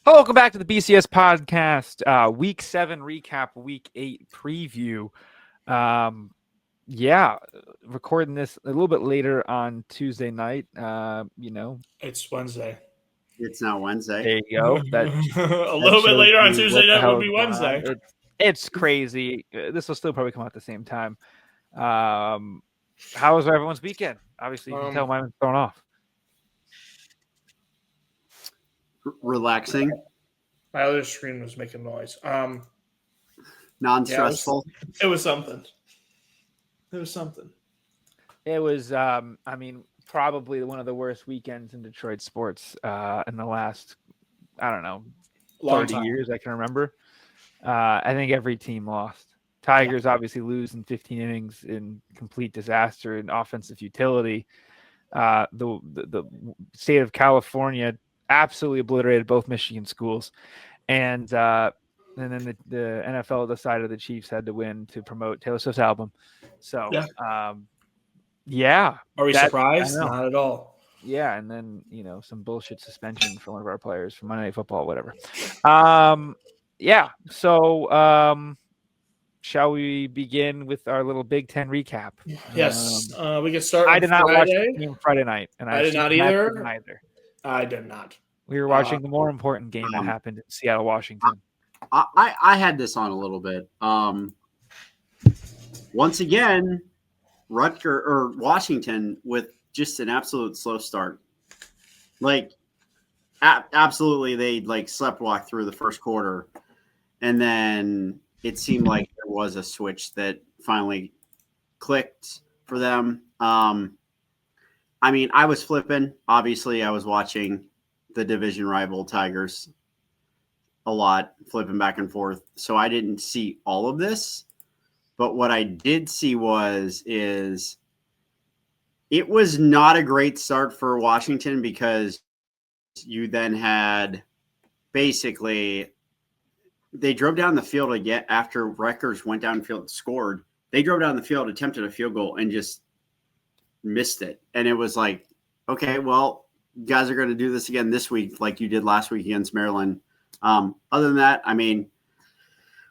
Hello, welcome back to the BCS podcast. Week 7 recap, Week 8 preview. Yeah, recording this a little bit later on Tuesday night. It's Wednesday. It's not Wednesday. There you go. A little bit later on Tuesday night would be Wednesday. It's crazy. This will still probably come out at the same time. How was everyone's weekend? Obviously, you can tell mine was thrown off. Relaxing. My other screen was making noise. Non-stressful. It was something. It was, probably one of the worst weekends in Detroit sports in the last, 30 years I can remember. I think every team lost. Tigers obviously lose in 15 innings in complete disaster and offensive futility. The state of California absolutely obliterated both Michigan schools, and then the NFL decided the Chiefs had to win to promote Taylor Swift's album. So, yeah. Are we surprised? Not at all. Yeah, and then some bullshit suspension for one of our players from Monday Night Football, whatever. Yeah. So, shall we begin with our little Big Ten recap? Yes, we can start. I did not watch the game Friday night, and I did not either. I did not. We were watching the more important game that happened in Seattle, Washington. I had this on a little bit. Once again, Washington with just an absolute slow start. Absolutely, they sleptwalked through the first quarter, and then it seemed like there was a switch that finally clicked for them. I was flipping. Obviously, I was watching the division rival Tigers a lot, flipping back and forth. So I didn't see all of this. But what I did see is it was not a great start for Washington, because you then had basically they drove down the field again after Rutgers went downfield and scored. They drove down the field, attempted a field goal, and just missed it. And it was like, okay, well, you guys are going to do this again this week like you did last week against Maryland. Other than that,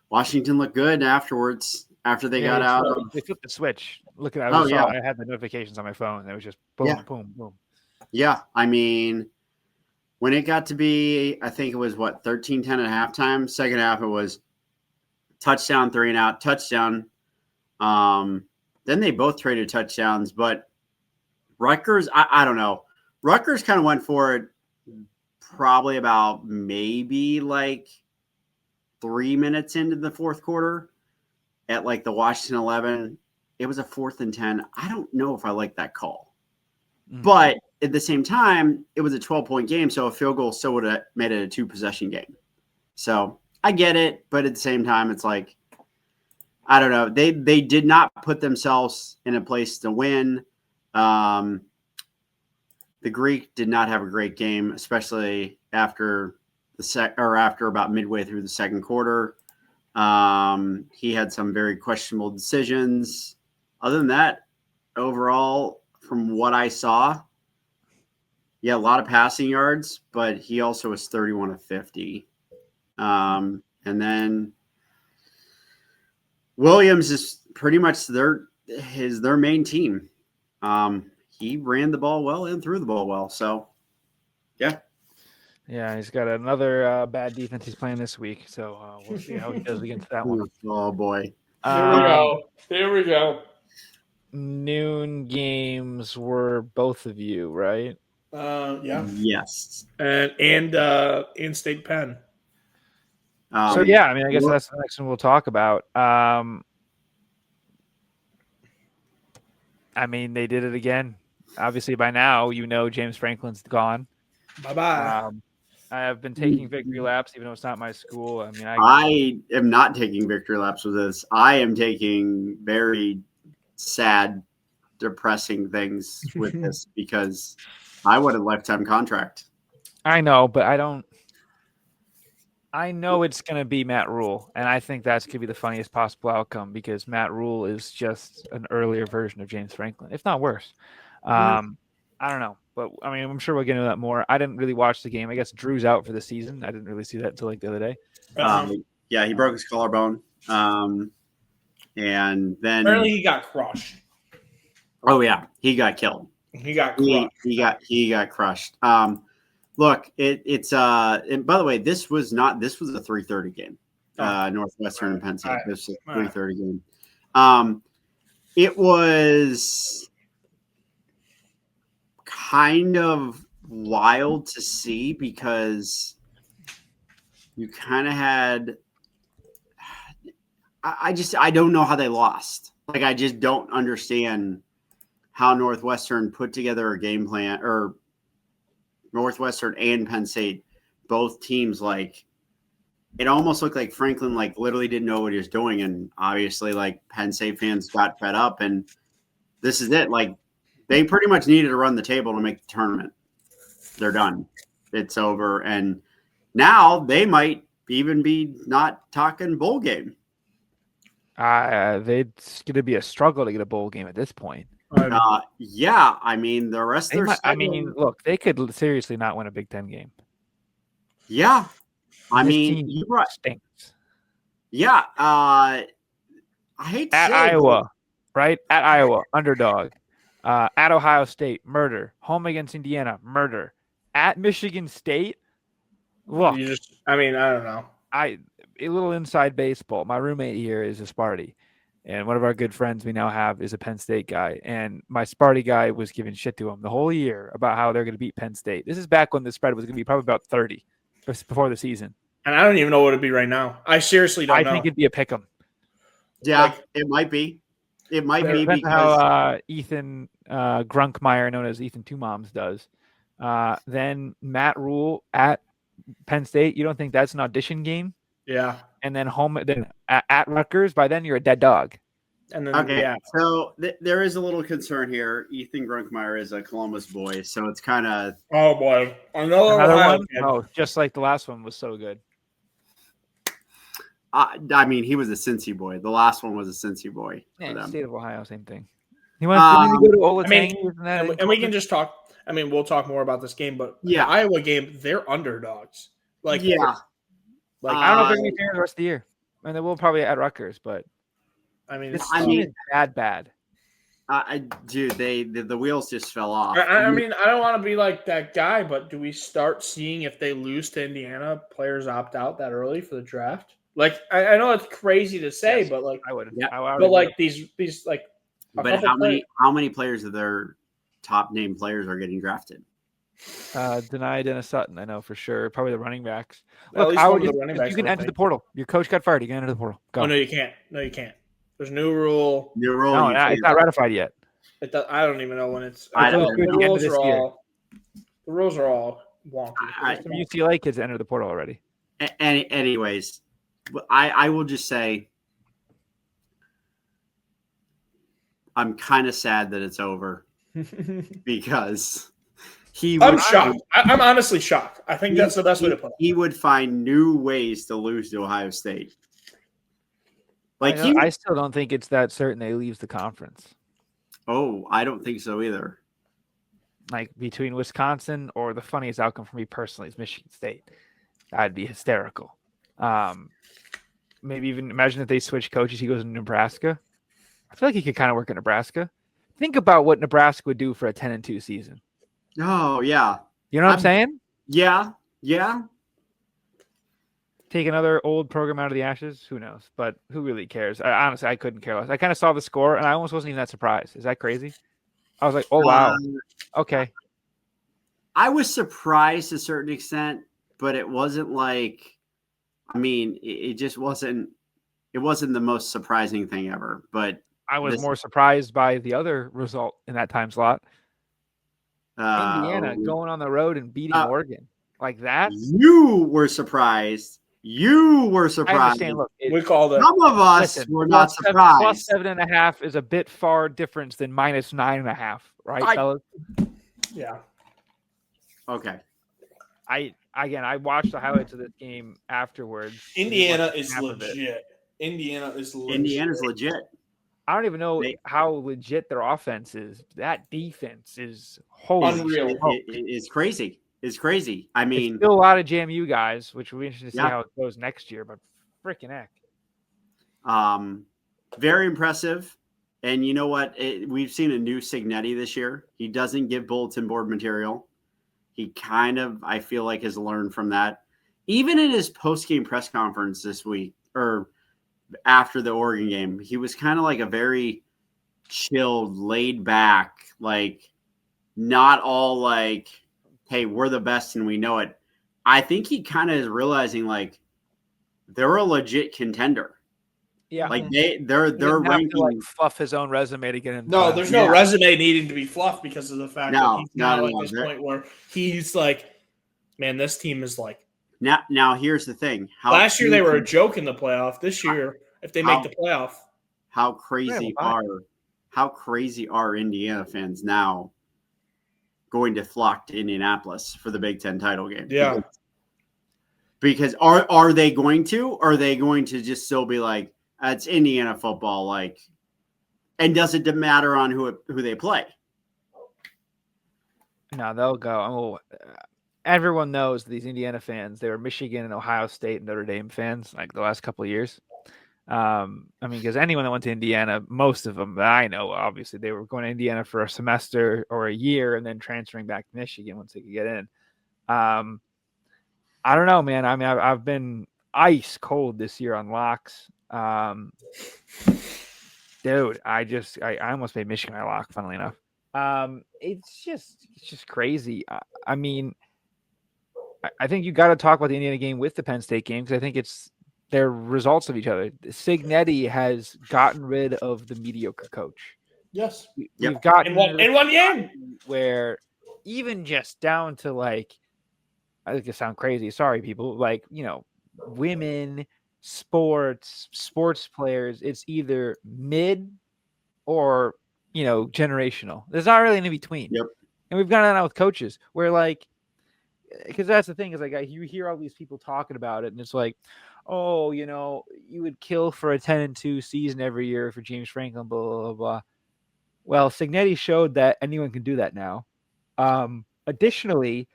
Washington looked good afterwards after they got out. They flipped the switch. Look at that. I had the notifications on my phone. It was just boom, boom, boom. Yeah, when it got to be, I think it was 13-10 at halftime. Second half, it was touchdown, 3 and out, touchdown. Then they both traded touchdowns, but Rutgers, I don't know. Rutgers kind of went for it probably about maybe 3 minutes into the fourth quarter at the Washington 11. It was a 4th and 10. I don't know if I like that call. Mm-hmm. But at the same time, it was a 12-point game, so a field goal still would have made it a 2-possession game. So I get it, but at the same time, it's I don't know. They did not put themselves in a place to win. The Greek did not have a great game, especially after after about midway through the second quarter. He had some very questionable decisions. Other than that, overall, from what I saw, a lot of passing yards, but he also was 31 of 50. And then Williams is pretty much their main team. He ran the ball well and threw the ball well. So, yeah. Yeah, he's got another bad defense he's playing this week. So we'll see how he does against that one. Oh, boy. Here we go. Noon games were both of you, right? Yeah. Yes. And in-state pen. I guess that's the next one we'll talk about. They did it again. Obviously, by now, James Franklin's gone. Bye-bye. I have been taking victory laps, even though it's not my school. I am not taking victory laps with this. I am taking very sad, depressing things with this because I want a lifetime contract. I know, but I don't. I know it's going to be Matt Rule, and I think that's going to be the funniest possible outcome because Matt Rule is just an earlier version of James Franklin, if not worse. I don't know. But I mean, I'm sure we'll get into that more. I didn't really watch the game. I guess Drew's out for the season. I didn't really see that until like the other day. Yeah, he broke his collarbone. And then apparently he got crushed. Oh yeah, he got killed. He got crushed. He got crushed. Look, it's and by the way, this was a 3:30 game. Northwestern and Penn State. This was a 3:30 game. It was kind of wild to see because you kind of had. I don't know how they lost. Like, I just don't understand how Northwestern put together a game plan, or Northwestern and Penn State, both teams, like, it almost looked like Franklin, like, literally didn't know what he was doing. And obviously, like, Penn State fans got fed up, and this is it. Like, they pretty much needed to run the table to make the tournament. They're done. It's over. And now they might even be not talking bowl game. It's going to be a struggle to get a bowl game at this point. Yeah, I mean, the rest of their look, they could seriously not win a Big Ten game. Yeah. I mean, you're right. Stinks. Yeah. I hate to at say Iowa, it, right? At Iowa, underdog. At Ohio State, murder. Home against Indiana, murder. At Michigan State, look. I don't know. A little inside baseball. My roommate here is a Sparty, and one of our good friends we now have is a Penn State guy. And my Sparty guy was giving shit to him the whole year about how they're going to beat Penn State. This is back when the spread was going to be probably about 30 before the season. And I don't even know what it'd be right now. I seriously don't know. I think it'd be a pick'em. Yeah, it might be. It might be because how Ethan Grunkmeyer, known as Ethan Two Moms, does. Then Matt Rule at Penn State. You don't think that's an audition game? Yeah. And then at Rutgers, by then you're a dead dog. And then so there is a little concern here. Ethan Grunkmeyer is a Columbus boy, so it's kind of oh boy, another one. Oh, just like the last one was so good. I mean, he was a Cincy boy. The last one was a Cincy boy. Yeah, State of Ohio, same thing. He went to go to Olatangy, and we can just talk. I mean, we'll talk more about this game, but the Iowa game, they're underdogs. Like, yeah. Like, I don't know if they're going to be fair the rest of the year. I mean, they will probably at Rutgers, but I mean, this team is bad. Dude, the wheels just fell off. I mean, I don't want to be like that guy, but do we start seeing if they lose to Indiana, players opt out that early for the draft? Like, I know it's crazy to say, yes, but like I would. Yeah. But like these like. But how many players of their top name players are getting drafted? Dennis Sutton, I know for sure. Probably the running backs. Look, you can enter the portal. Your coach got fired. You can enter the portal. Go. Oh, no, you can't. There's a new rule. No, it's not ratified yet. I don't even know when it's. The rules are all wonky. Some UCLA kids enter the portal already. Anyways, I will just say I'm kind of sad that it's over because I'm shocked. I'm honestly shocked. I think that's the best way to put it. He would find new ways to lose to Ohio State. Like I still don't think it's that certain they leaves the conference. Oh, I don't think so either. Like between Wisconsin or the funniest outcome for me personally is Michigan State. That'd be hysterical. Maybe even imagine if they switch coaches. He goes to Nebraska. I feel like he could kind of work at Nebraska. Think about what Nebraska would do for a 10-2 season. Oh yeah, you know what I'm saying? Yeah. Take another old program out of the ashes. Who knows? But who really cares? Honestly, I couldn't care less. I kind of saw the score and I almost wasn't even that surprised. Is that crazy? I was like, oh wow, okay. I was surprised to a certain extent, but it wasn't like. I mean, it just wasn't. It wasn't the most surprising thing ever. But I was more surprised by the other result in that time slot. Indiana going on the road and beating Oregon like that. You were surprised. I understand. Look, we called it. Some of us were not surprised. Plus 7.5 is a bit far difference than minus 9.5, right, fellas? Yeah. Okay. I watched the highlights of this game afterwards. Indiana is legit. Indiana's legit. I don't even know how legit their offense is. That defense is holy Unreal. It's crazy. It's crazy. I mean, it's still a lot of JMU guys, which will be interesting to see Yeah. how it goes next year. But freaking heck. Very impressive. And you know what? We've seen a new Signetti this year. He doesn't give bulletin board material. He kind of, I feel like, has learned from that. Even in his post-game press conference this week, or after the Oregon game, he was kind of like a very chilled, laid back, like not all like, hey, we're the best and we know it. I think he kind of is realizing like they're a legit contender. Yeah, like they're ranking to, like, fluff his own resume to get in. No, there's no resume needing to be fluffed because of the fact that he's now at this point where he's like, man, this team is like. Now here's the thing. Last year they were a joke in the playoff. This year, if they make the playoff, how crazy are Indiana fans now going to flock to Indianapolis for the Big Ten title game? Yeah. Because are they going to? Or are they going to just still be like, it's Indiana football, like, and does it matter on who they play? No, they'll go. Everyone knows these Indiana fans. They were Michigan and Ohio State and Notre Dame fans like the last couple of years. I mean, because anyone that went to Indiana, most of them that I know, obviously, they were going to Indiana for a semester or a year and then transferring back to Michigan once they could get in. I don't know, man. I mean, I've been ice cold this year on locks. Dude, I almost made Michigan my lock, funnily enough. It's just crazy. I mean, I think you got to talk about the Indiana game with the Penn State game because I think they're results of each other. Signetti has gotten rid of the mediocre coach. Yes, we've got in one game where even just down to like, I think it sound crazy. Sorry, people. Like, women, sports players. It's either mid or generational. There's not really in between. Yep. And we've got that out with coaches where like. Because that's the thing is like you hear all these people talking about it, and it's like, oh, you would kill for a 10-2 season every year for James Franklin, blah blah blah. Well, Signetti showed that anyone can do that now. Additionally,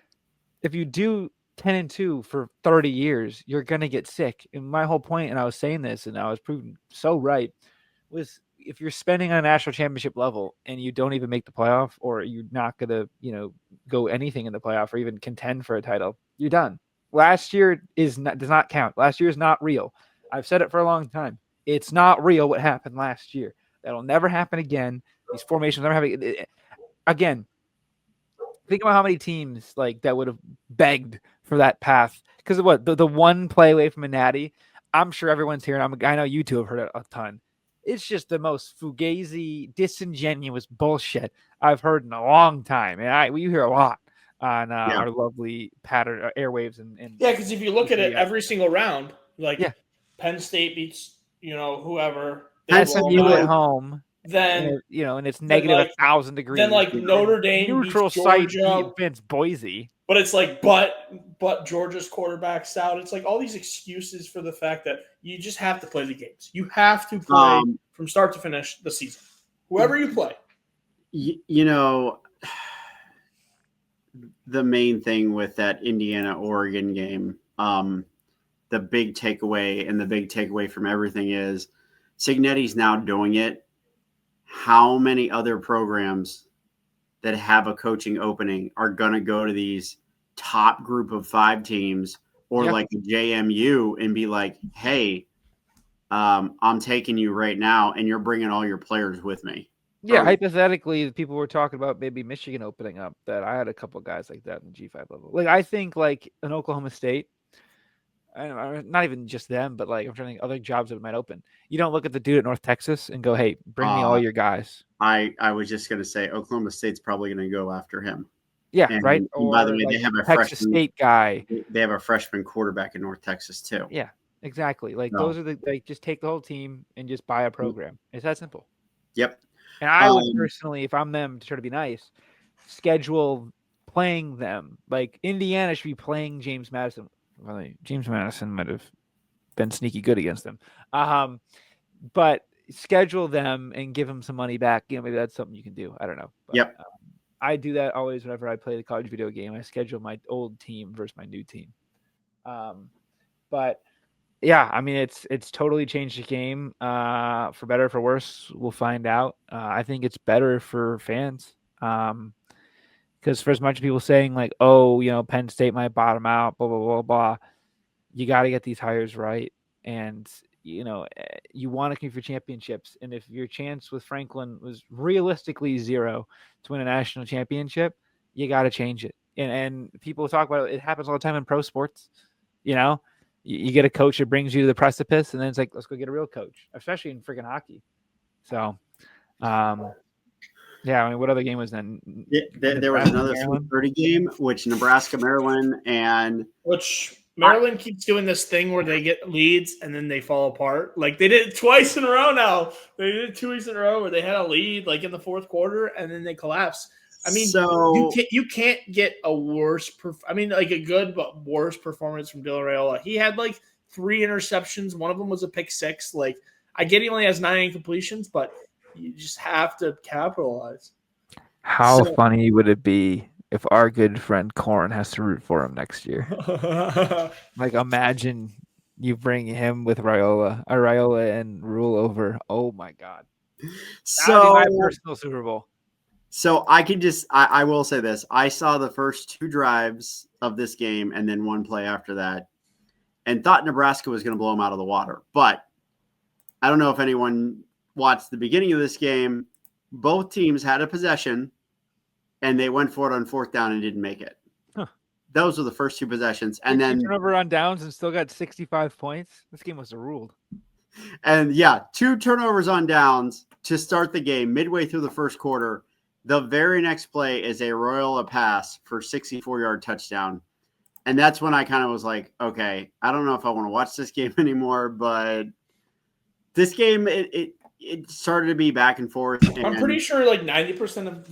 if you do 10-2 for 30 years, you're gonna get sick. And my whole point, and I was saying this, and I was proven so right, was if you're spending on a national championship level and you don't even make the playoff, or you're not going to, go anything in the playoff or even contend for a title, you're done. Last year does not count. Last year is not real. I've said it for a long time. It's not real what happened last year. That'll never happen again. These formations never happen again. Think about how many teams like that would have begged for that path because of what the one play away from a natty. I'm sure everyone's hearing. I know you two have heard it a ton. It's just the most fugazi, disingenuous bullshit I've heard in a long time, and we hear a lot on our lovely pattern airwaves and because if you look at it every single round, like Penn State beats whoever, SMU at home, then and it's negative 1,000 degrees. Then like Notre Dame neutral beats site Georgia, beats Boise, but it's like but Georgia's quarterback's out. It's like all these excuses for the fact that you just have to play the games. You have to play from start to finish the season. Whoever you play. The main thing with that Indiana-Oregon game, the big takeaway from everything is Signetti's now doing it. How many other programs that have a coaching opening are going to go to these top group of 5 teams or like a JMU and be like, hey, I'm taking you right now and you're bringing all your players with me. Yeah, hypothetically, people were talking about maybe Michigan opening up. That I had a couple of guys like that in the G5 level. Like I think like an Oklahoma State, not even just them, but like I'm trying to think other jobs that might open. You don't look at the dude at North Texas and go, hey, bring me all your guys. I was just going to say Oklahoma State's probably going to go after him. Yeah, right. And by the way, they have a Texas State guy. They have a freshman quarterback in North Texas too. Yeah, exactly. Like those are just take the whole team and just buy a program. It's that simple. Yep. And I would personally, if I'm them, to try to be nice, schedule playing them. Like Indiana should be playing James Madison. Well, James Madison might have been sneaky good against them. But schedule them and give them some money back. Maybe that's something you can do. I don't know. But, Yep. I do that always whenever I play the college video game. I schedule my old team versus my new team. But yeah, I mean, it's totally changed the game for better or for worse. We'll find out. I think it's better for fans because for as much people saying like, oh, Penn State might bottom out, blah, blah, blah, blah, you got to get these hires right. And, you want to compete for championships. And if your chance with Franklin was realistically 0 to win a national championship, you got to change it. And people talk about it. It happens all the time in pro sports. You get a coach that brings you to the precipice, and then it's like, let's go get a real coach, especially in freaking hockey. So, yeah, I mean, what other game was then? There was another 3:30 game, which Nebraska, Maryland, and Maryland keeps doing this thing where they get leads and then they fall apart. Like they did it twice in a row now. They did it 2 weeks in a row where they had a lead like in the fourth quarter and then they collapse. I mean, you can't get a worse like a good but worse performance from Dylan Raiola. He had like 3 interceptions. One of them was a pick 6. Like I get he only has 9 incompletions, but you just have to capitalize. How funny would it be if our good friend Corn has to root for him next year? Like imagine you bring him with Raiola and Rule over. Oh my God. That'd be my personal Super Bowl. So I will say this. I saw the first 2 drives of this game and then 1 play after that and thought Nebraska was going to blow them out of the water. But I don't know if anyone watched the beginning of this game. Both teams had a possession and they went for it on 4th down and didn't make it. Huh. Those were the first 2 possessions. And then turnover on downs and still got 65 points. This game must have ruled. And yeah, 2 turnovers on downs to start the game midway through the first quarter. The very next play is a Raiola pass for 64-yard touchdown. And that's when I kind of was like, okay, I don't know if I want to watch this game anymore, but this game, it started to be back and forth. And I'm pretty sure like 90% of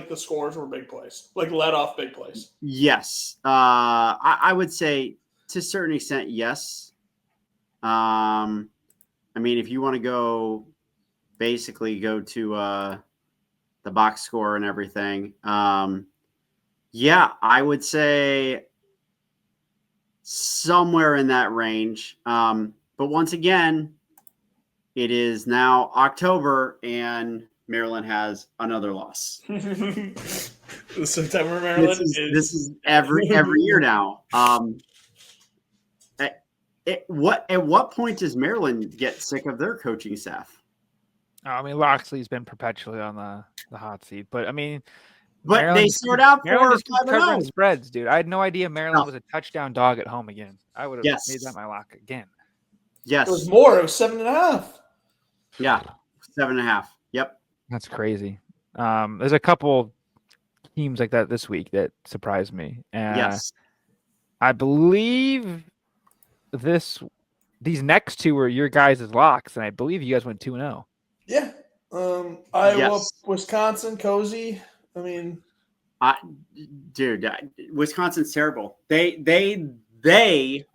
the scores were big plays, like let off big plays. Yes. I would say to a certain extent, yes. I mean, if you want to go to the box score and everything. Yeah, I would say somewhere in that range. But once again, it is now October and Maryland has another loss. September Maryland this is every year now. At what point does Maryland get sick of their coaching staff? I mean, Loxley's been perpetually on the hot seat, but I mean, they start out covering spreads, dude. I had no idea Maryland was a touchdown dog at home again. I would have made that my lock again. Yes, it was more. It was 7.5. Yeah, 7.5. Yep, that's crazy. There's a couple teams like that this week that surprised me. Yes, I believe these next 2 were your guys' locks, and I believe you guys went 2-0. Yeah. Iowa, Wisconsin, cozy. I mean, Wisconsin's terrible. They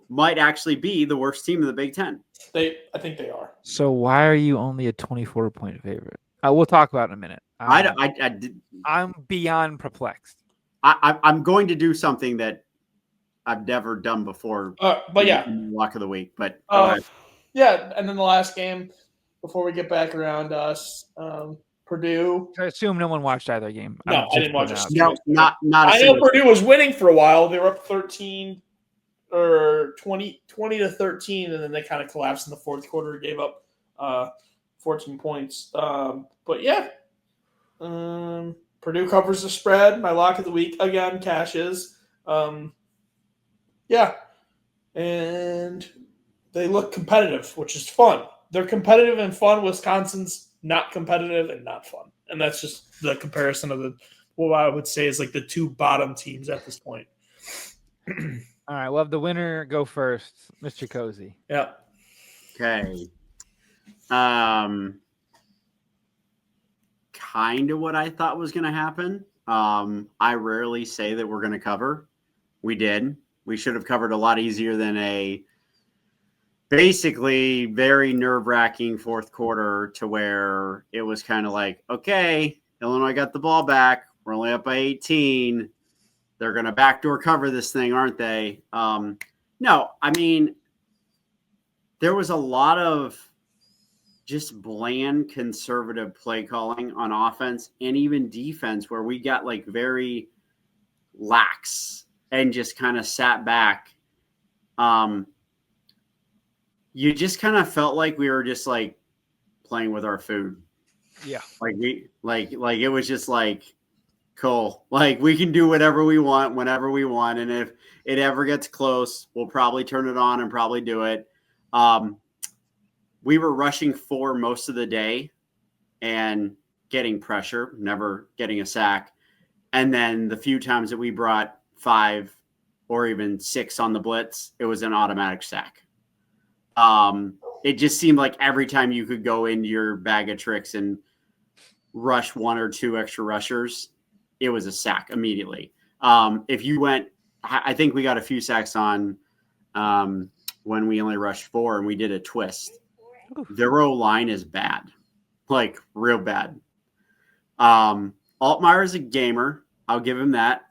might actually be the worst team in the Big Ten. I think they are. So why are you only a 24-point favorite? We'll talk about it in a minute. I'm beyond perplexed. I'm going to do something that I've never done before. But yeah, lock of the week. But yeah, and then the last game before we get back around to us, Purdue. I assume no one watched either game. No, I didn't watch it. No, not. I know Purdue was winning for a while. They were up 13 or 20 to 13, and then they kind of collapsed in the fourth quarter, gave up 14 points. But yeah, Purdue covers the spread. My lock of the week again cashes. Yeah, and they look competitive, which is fun. They're competitive and fun. Wisconsin's not competitive and not fun. And that's just the comparison of what I would say is like the 2 bottom teams at this point. All right. We'll have the winner go first, Mr. Cozy. Yeah. Okay. Kind of what I thought was going to happen. I rarely say that we're going to cover. We did. We should have covered a lot easier than a basically very nerve-wracking fourth quarter to where it was kind of like, okay, Illinois got the ball back. We're only up by 18. They're going to backdoor cover this thing, aren't they? No, I mean, there was a lot of just bland conservative play calling on offense and even defense where we got like very lax and just kind of sat back. You just kind of felt like we were just like playing with our food. Yeah. Like it was just like, cool. Like we can do whatever we want, whenever we want. And if it ever gets close, we'll probably turn it on and probably do it. We were rushing 4 most of the day and getting pressure, never getting a sack. And then the few times that we brought 5 or even 6 on the blitz, it was an automatic sack. It just seemed like every time you could go into your bag of tricks and rush 1 or 2 extra rushers, it was a sack immediately. If you went, I think we got a few sacks on when we only rushed 4 and we did a twist. Their O-line is bad, like real bad. Altmaier is a gamer. I'll give him that.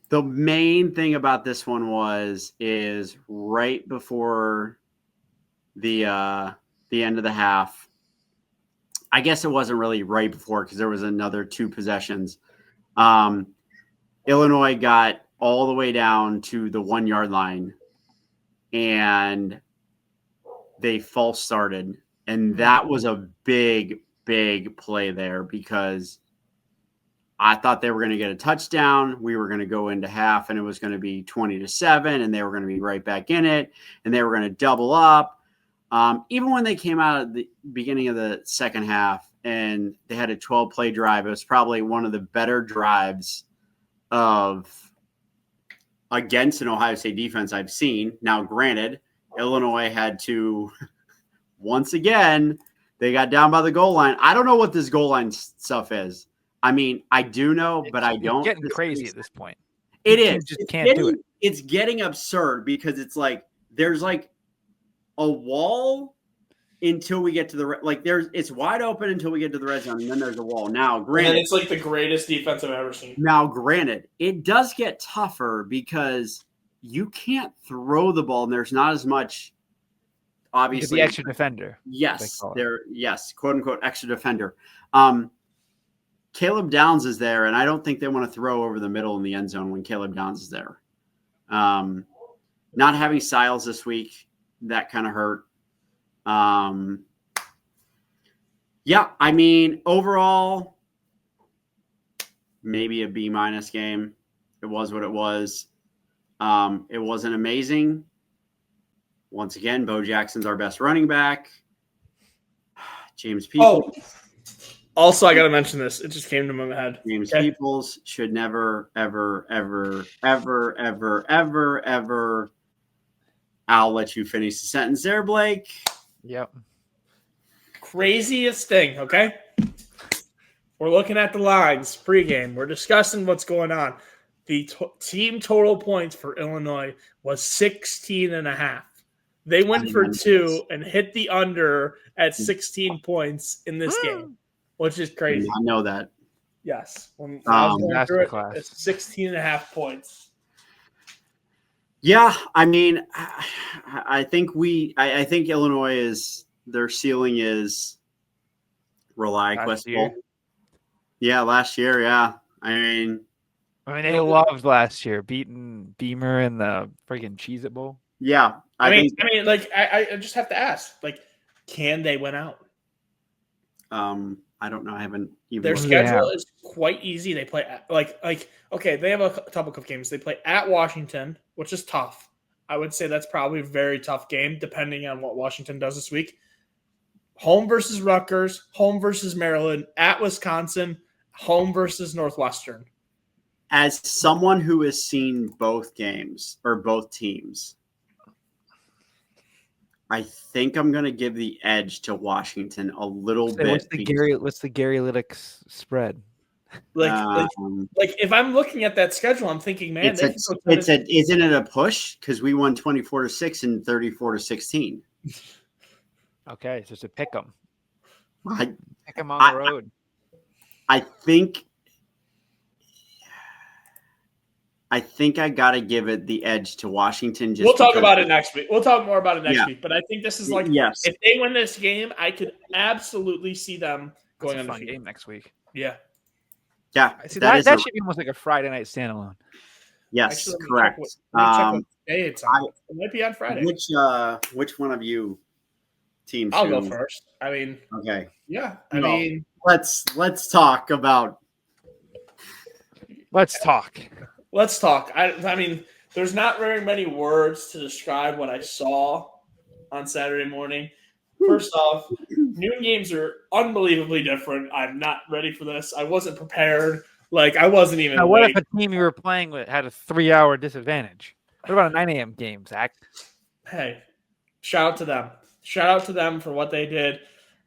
The main thing about this one is right before the end of the half. I guess it wasn't really right before because there was another 2 possessions. Illinois got all the way down to the 1-yard line and they false started. And that was a big, big play there because I thought they were going to get a touchdown. We were going to go into half and it was going to be 20-7 and they were going to be right back in it and they were going to double up. Even when they came out at the beginning of the second half and they had a 12-play drive, it was probably one of the better drives against an Ohio State defense I've seen. Now, granted, Illinois had to, once again, they got down by the goal line. I don't know what this goal line stuff is. I mean, I do know, but I don't. It's getting crazy at this point. It is. Just can't do it. It's getting absurd because it's like there's like a wall until we get to the it's wide open until we get to the red zone, and then there's a wall. Now, granted, and it's like the greatest defense I've ever seen. Now, granted, it does get tougher because you can't throw the ball, and there's not as much. Obviously, the extra defender. Yes, quote unquote extra defender. Caleb Downs is there, and I don't think they want to throw over the middle in the end zone when Caleb Downs is there. Not having Siles this week, that kind of hurt. Yeah, I mean, overall, maybe a B- game. It was what it was. It wasn't amazing. Once again, Bo Jackson's our best running back. James Peoples. Also, I got to mention this. It just came to my head. James Peoples should never, ever, ever, ever, ever, ever, ever. I'll let you finish the sentence there, Blake. Yep. Craziest thing, okay? We're looking at the lines pregame. We're discussing what's going on. The team total points for Illinois was 16.5. They went for 2 and hit the under at 16 points in this game, which is crazy. I know that. Yes. When I was going through it, it's 16.5 points. Yeah, I mean, I think Illinois is their ceiling is ReliQuest Bowl. Yeah, last year, yeah. I mean, they loved last year beating Beamer in the friggin' Cheez-It Bowl. Yeah, I mean, I just have to ask, like, can they win out? I don't know. I haven't even. Their schedule is quite easy. They play okay. They have a couple of games. They play at Washington, which is tough. I would say that's probably a very tough game, depending on what Washington does this week. Home versus Rutgers, home versus Maryland, at Wisconsin, home versus Northwestern. As someone who has seen both games or both teams, I think I'm going to give the edge to Washington a little bit. What's the Gary Lytics spread? Like if I'm looking at that schedule, I'm thinking, man, isn't it a push? Because we won 24-6 and 34-16. Okay, so it's a pick 'em. Pick 'em on the road. I think I got to give it the edge to Washington. We'll talk about it next week. We'll talk more about it next week. But I think this is like, if they win this game, I could absolutely see them going on a fun game next week. Yeah. Yeah. See, that should be almost like a Friday night standalone. Yes, actually, correct. check what day it's on. It might be on Friday. Which one of you teams? I'll go first. I mean, okay. Yeah. Let's talk about. Let's talk. Let's talk. I mean, there's not very many words to describe what I saw on Saturday morning. First off, noon games are unbelievably different. I'm not ready for this. I wasn't prepared. Like, I wasn't even. Now, what if a team you were playing with had a 3-hour disadvantage? What about a 9 a.m. game, Zach? Hey, shout out to them. Shout out to them for what they did.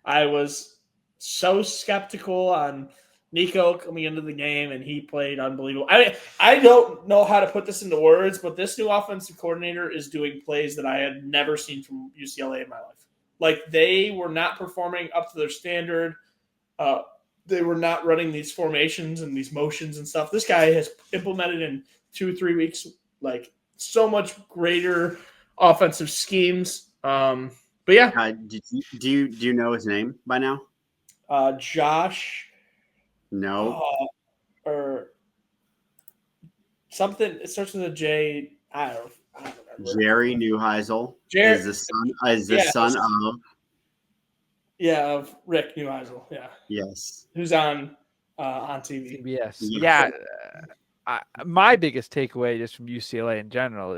I was so skeptical on Nico coming into the game, and he played unbelievable. I mean, I don't know how to put this into words, but this new offensive coordinator is doing plays that I had never seen from UCLA in my life. Like, they were not performing up to their standard. They were not running these formations and these motions and stuff. This guy has implemented in 2-3 weeks, like, so much greater offensive schemes. But yeah. Do you know his name by now? Josh. No. Or something. It starts with a J. I don't remember. Jerry Neuheisel is the son of. Yeah, of Rick Neuheisel. Yeah. Yes. Who's on TV? CBS. Yeah. My biggest takeaway just from UCLA in general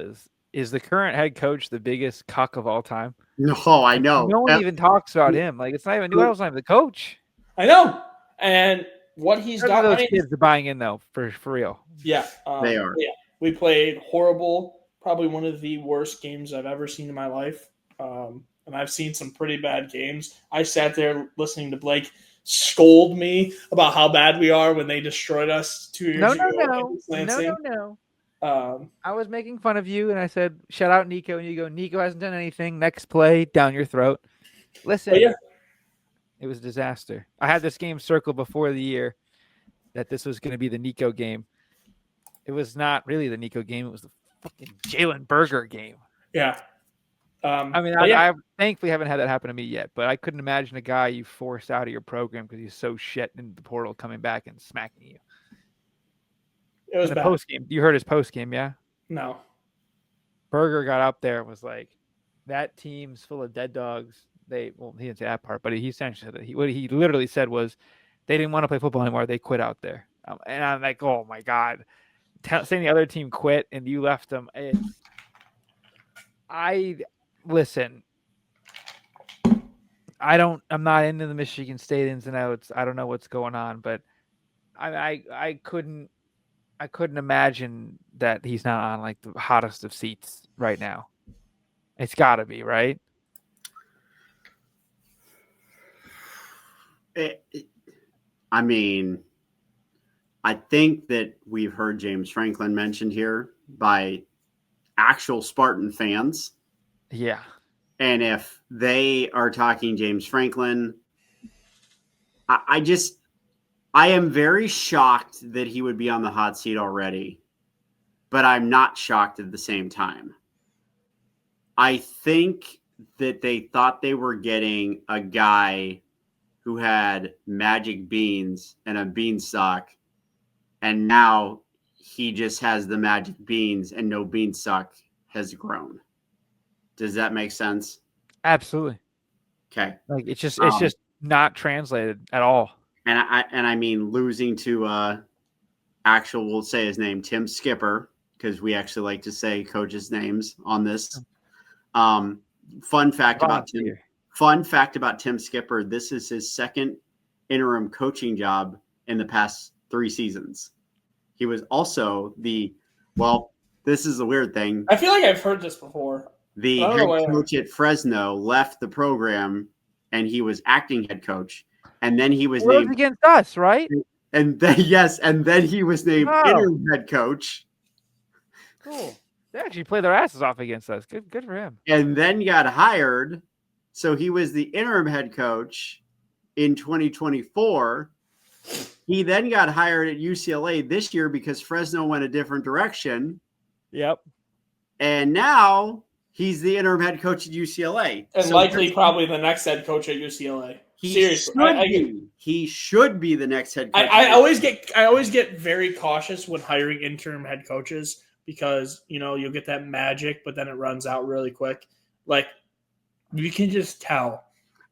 is the current head coach the biggest cuck of all time? No, I know. No one even talks about him. Like, it's not even Neuheisel's not even the coach. I know. And what he's done. Those kids are buying in though, for real. Yeah, they are. Yeah, we played horrible. Probably one of the worst games I've ever seen in my life. And I've seen some pretty bad games. I sat there listening to Blake scold me about how bad we are when they destroyed us 2 years ago. No. I was making fun of you, and I said, "Shout out Nico," and you go, "Nico hasn't done anything. Next play, down your throat." Listen, it was a disaster. I had this game circled before the year that this was going to be the Nico game. It was not really the Nico game. It was the fucking Jalen Berger game. Yeah. I mean, I thankfully haven't had that happen to me yet, but I couldn't imagine a guy you forced out of your program because he's so shit in the portal coming back and smacking you. It was bad. Post game. You heard his post game, yeah? No. Berger got up there and was like, "That team's full of dead dogs." He didn't say that part, but he essentially said that. What he literally said was, they didn't want to play football anymore. They quit out there. And I'm like, oh my God. Saying the other team quit and you left them. Listen, I'm not into the Michigan State ins and outs. I don't know what's going on, but I couldn't imagine that he's not on like the hottest of seats right now. It's gotta be, right? I mean, I think that we've heard James Franklin mentioned here by actual Spartan fans. Yeah. And if they are talking James Franklin, I am very shocked that he would be on the hot seat already, but I'm not shocked at the same time. I think that they thought they were getting a guy who had magic beans and a beanstalk, and now he just has the magic beans and no beanstalk has grown. Does that make sense? Absolutely. Okay. Like it's just not translated at all. And I mean losing to we'll say his name, Tim Skipper, because we actually like to say coaches' names on this. Fun fact about Tim Skipper, this is his second interim coaching job in the past 3 seasons. He was also this is a weird thing. I feel like I've heard this before. The head coach at Fresno left the program, and he was acting head coach. And then he was named against us, right? And then he was named interim head coach. Cool. They actually played their asses off against us. Good for him. And then got hired. So he was the interim head coach in 2024. He then got hired at UCLA this year because Fresno went a different direction. Yep. And now he's the interim head coach at UCLA. And so likely probably the next head coach at UCLA. Seriously. He should be the next head coach. I always get very cautious when hiring interim head coaches because, you'll get that magic, but then it runs out really quick. Like, you can just tell.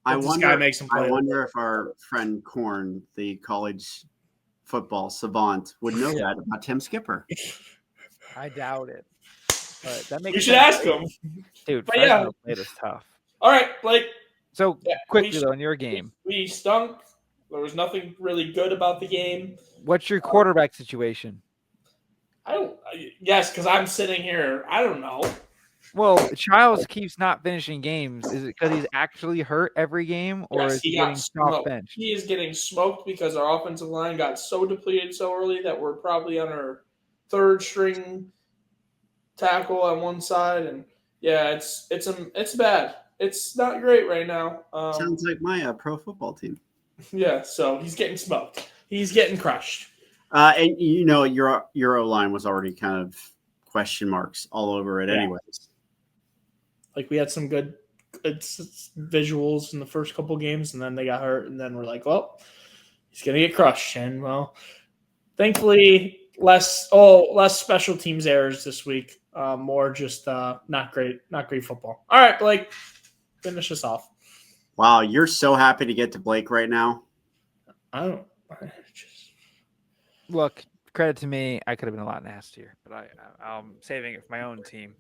I wonder if our friend Korn, the college football savant, would know that about Tim Skipper. I doubt it. But that makes you should ask him. Dude, Fresno played us tough. All right, Blake. So, quickly, though, in your game. We stunk. There was nothing really good about the game. What's your quarterback situation? Yes, because I'm sitting here. I don't know. Well, Childs keeps not finishing games. Is it because he's actually hurt every game, or is he getting soft bench? He is getting smoked because our offensive line got so depleted so early that we're probably on our third string tackle on one side, and it's bad. It's not great right now. Sounds like my pro football team. Yeah, so he's getting smoked. He's getting crushed. And your O-line was already kind of question marks all over it, anyways. Like we had some good visuals in the first couple games, and then they got hurt, and then we're like, well, he's gonna get crushed. And well, thankfully, less special teams errors this week. More just not great football. All right, Blake, finish us off. Wow, you're so happy to get to Blake right now. Look, credit to me. I could have been a lot nastier, but I'm saving it for my own team.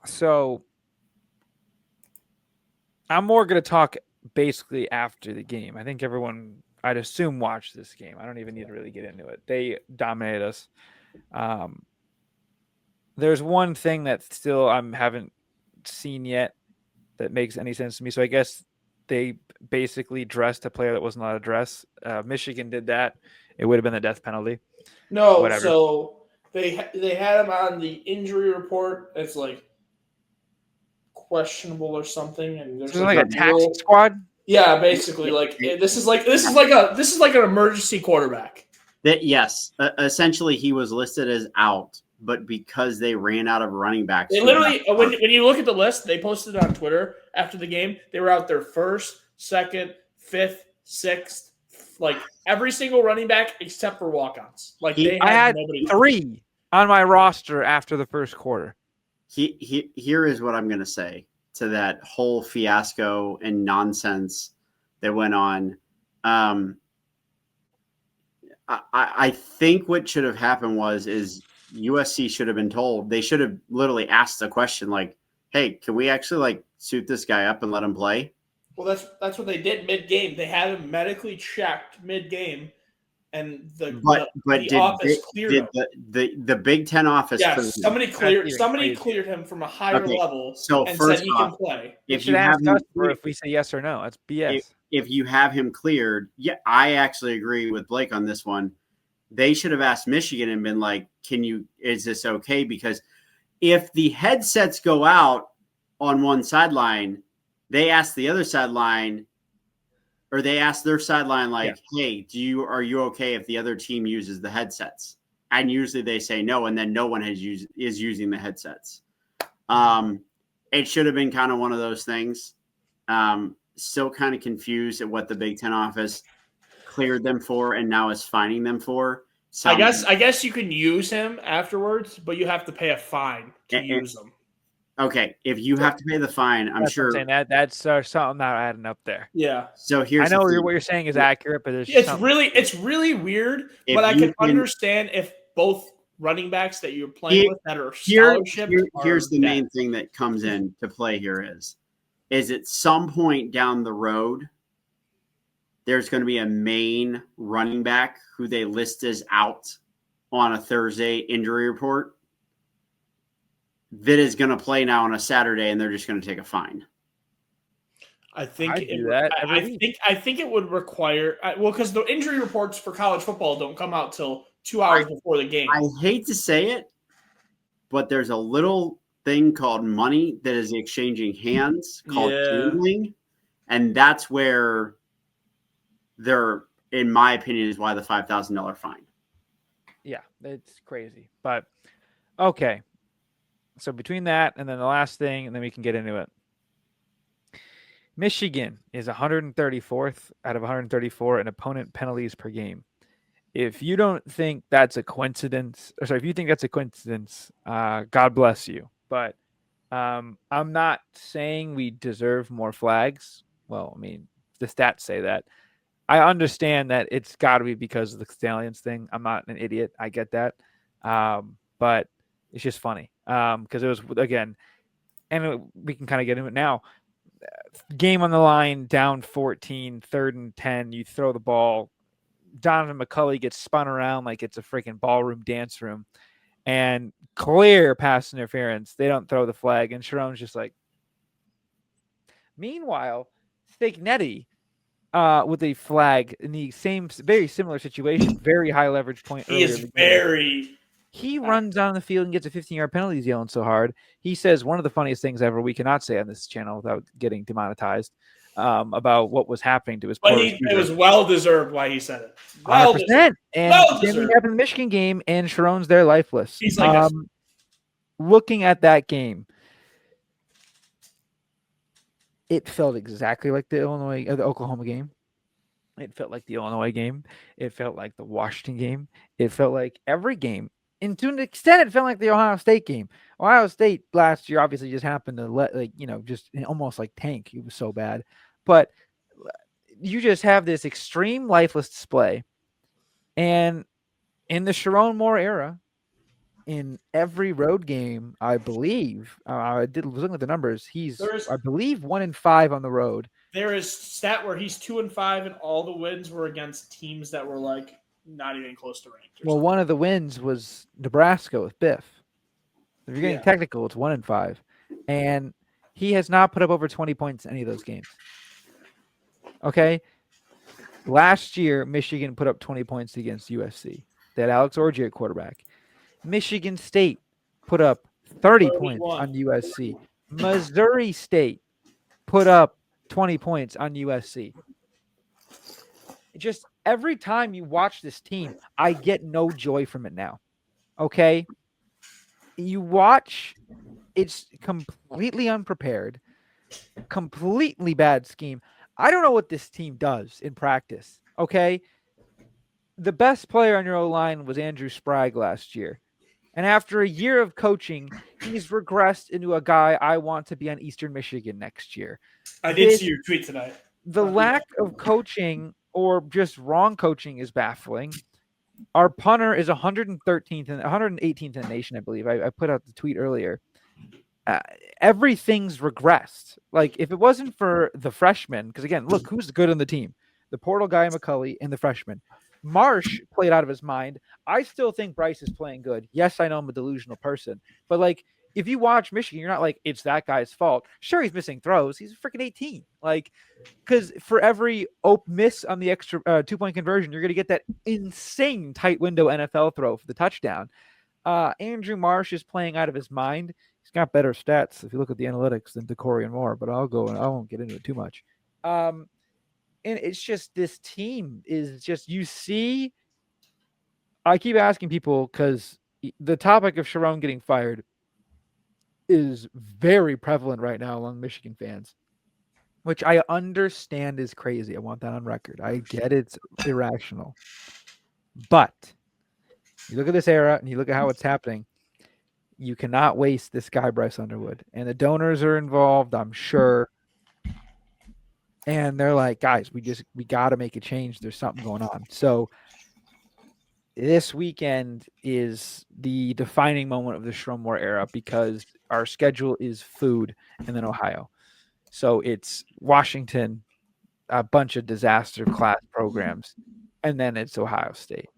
So I'm more going to talk basically after the game. I think everyone, I'd assume, watched this game. I don't even need to really get into it. They dominated us. There's one thing that still I haven't seen yet that makes any sense to me. So I guess they basically dressed a player that wasn't allowed to dress. Michigan did that. It would have been the death penalty. No, whatever. So they had him on the injury report. It's like questionable or something, and there's like a taxi squad. Yeah, basically, like this is like an emergency quarterback. Yes, essentially he was listed as out, but because they ran out of running backs, they literally when you look at the list, they posted it on Twitter after the game. They were out there first, second, fifth, sixth, like every single running back except for walk-ons. Like I had 3 on my roster after the first quarter. Here is what I'm going to say to that whole fiasco and nonsense that went on. I think what should have happened is USC should have been told. They should have literally asked a question like, "Hey, can we actually suit this guy up and let him play?" Well, that's what they did mid-game. They had him medically checked mid-game. And the office cleared him. The Big Ten office. Yes, somebody cleared him from a higher level and said he can play. If you have us, or if we say yes or no, that's BS. If you have him cleared, I actually agree with Blake on this one. They should have asked Michigan and been like, is this okay? Because if the headsets go out on one sideline, they ask the other sideline, or they ask their sideline, hey, are you okay if the other team uses the headsets? And usually they say no, and then no one is using the headsets. It should have been kind of one of those things. Still kind of confused at what the Big Ten office cleared them for and now is fining them for. I guess you can use him afterwards, but you have to pay a fine to use them. Okay, if you have to pay the fine, I'm sure that's something not adding up there. Yeah. So here's I know what you're saying is accurate, but it's really weird. But I can understand if both running backs that you're playing with that are scholarship. Here's the main thing that comes in to play here is at some point down the road, there's going to be a main running back who they list as out on a Thursday injury report. That is going to play now on a Saturday, and they're just going to take a fine. I think I'd do that every week. I think it would require because the injury reports for college football don't come out till 2 hours before the game. I hate to say it, but there's a little thing called money that is exchanging hands called gambling, and that's where they're, in my opinion, is why the $5,000 fine. Yeah, it's crazy. But okay. So between that and then the last thing, and then we can get into it. Michigan is 134th out of 134 in opponent penalties per game. If you don't think that's a coincidence, or sorry, if you think that's a coincidence, God bless you. But I'm not saying we deserve more flags. Well, I mean, the stats say that. I understand that it's got to be because of the Stallions thing. I'm not an idiot. I get that. But it's just funny because it was, again, and we can kind of get into it now. Game on the line, down 14, 3rd and 10. You throw the ball. Donovan McCulley gets spun around like it's a freaking ballroom dance room. And clear pass interference. They don't throw the flag. And Sharon's just like. Meanwhile, Stignetti with a flag in the same, very similar situation, very high leverage point. He runs on the field and gets a 15-yard penalty. He's yelling so hard. He says one of the funniest things ever we cannot say on this channel without getting demonetized about what was happening to his. But it was well deserved why he said it. 100%. And then we have the Michigan game, and Sharon's there lifeless. He's like looking at that game. It felt exactly like the Oklahoma game. It felt like the Illinois game. It felt like the Washington game. It felt like every game. And to an extent, it felt like the Ohio State game. Ohio State last year obviously just happened to just almost like tank. It was so bad. But you just have this extreme lifeless display. And in the Sharon Moore era, in every road game, I believe, was looking at the numbers, I believe 1-5 on the road. There is stat where he's 2-5, and all the wins were against teams that were like not even close to ranked. Well, one of the wins was Nebraska with Biff. If you're getting technical, it's 1-5, and he has not put up over 20 points in any of those games. Okay, last year Michigan put up 20 points against USC. They had Alex Orji at quarterback. Michigan State put up 30 points on USC. Missouri State put up 20 points on USC. Just every time you watch this team, I get no joy from it now. Okay? You watch, it's completely unprepared, completely bad scheme. I don't know what this team does in practice. Okay? The best player on your O-line was Andrew Sprague last year. And after a year of coaching, he's regressed into a guy I want to be on Eastern Michigan next year. I did see your tweet tonight. The lack of coaching or just wrong coaching is baffling. Our punter is 113th and 118th in the nation, I believe. I put out the tweet earlier. Everything's regressed. Like, if it wasn't for the freshmen, because again, look who's good on the team: the portal guy McCulley and the freshman. Marsh played out of his mind. I still think Bryce is playing good. Yes, I know I'm a delusional person, but like, if you watch Michigan, you're not like, it's that guy's fault. Sure, he's missing throws. He's freaking 18. Like, because for every miss on the extra 2-point conversion, you're going to get that insane tight window NFL throw for the touchdown. Andrew Marsh is playing out of his mind. He's got better stats if you look at the analytics than Decorian Moore, but I won't get into it too much. And it's just, this team is just, you see, I keep asking people because the topic of Sharon getting fired is very prevalent right now among Michigan fans, which I understand is crazy. I want that on record. I get it's irrational. But you look at this era and you look at how it's happening, you cannot waste this guy, Bryce Underwood. And the donors are involved, I'm sure. And they're like, guys, we got to make a change. There's something going on. So this weekend is the defining moment of the Sharon Moore era because our schedule is food and then Ohio. So it's Washington, a bunch of disaster class programs, and then it's Ohio State.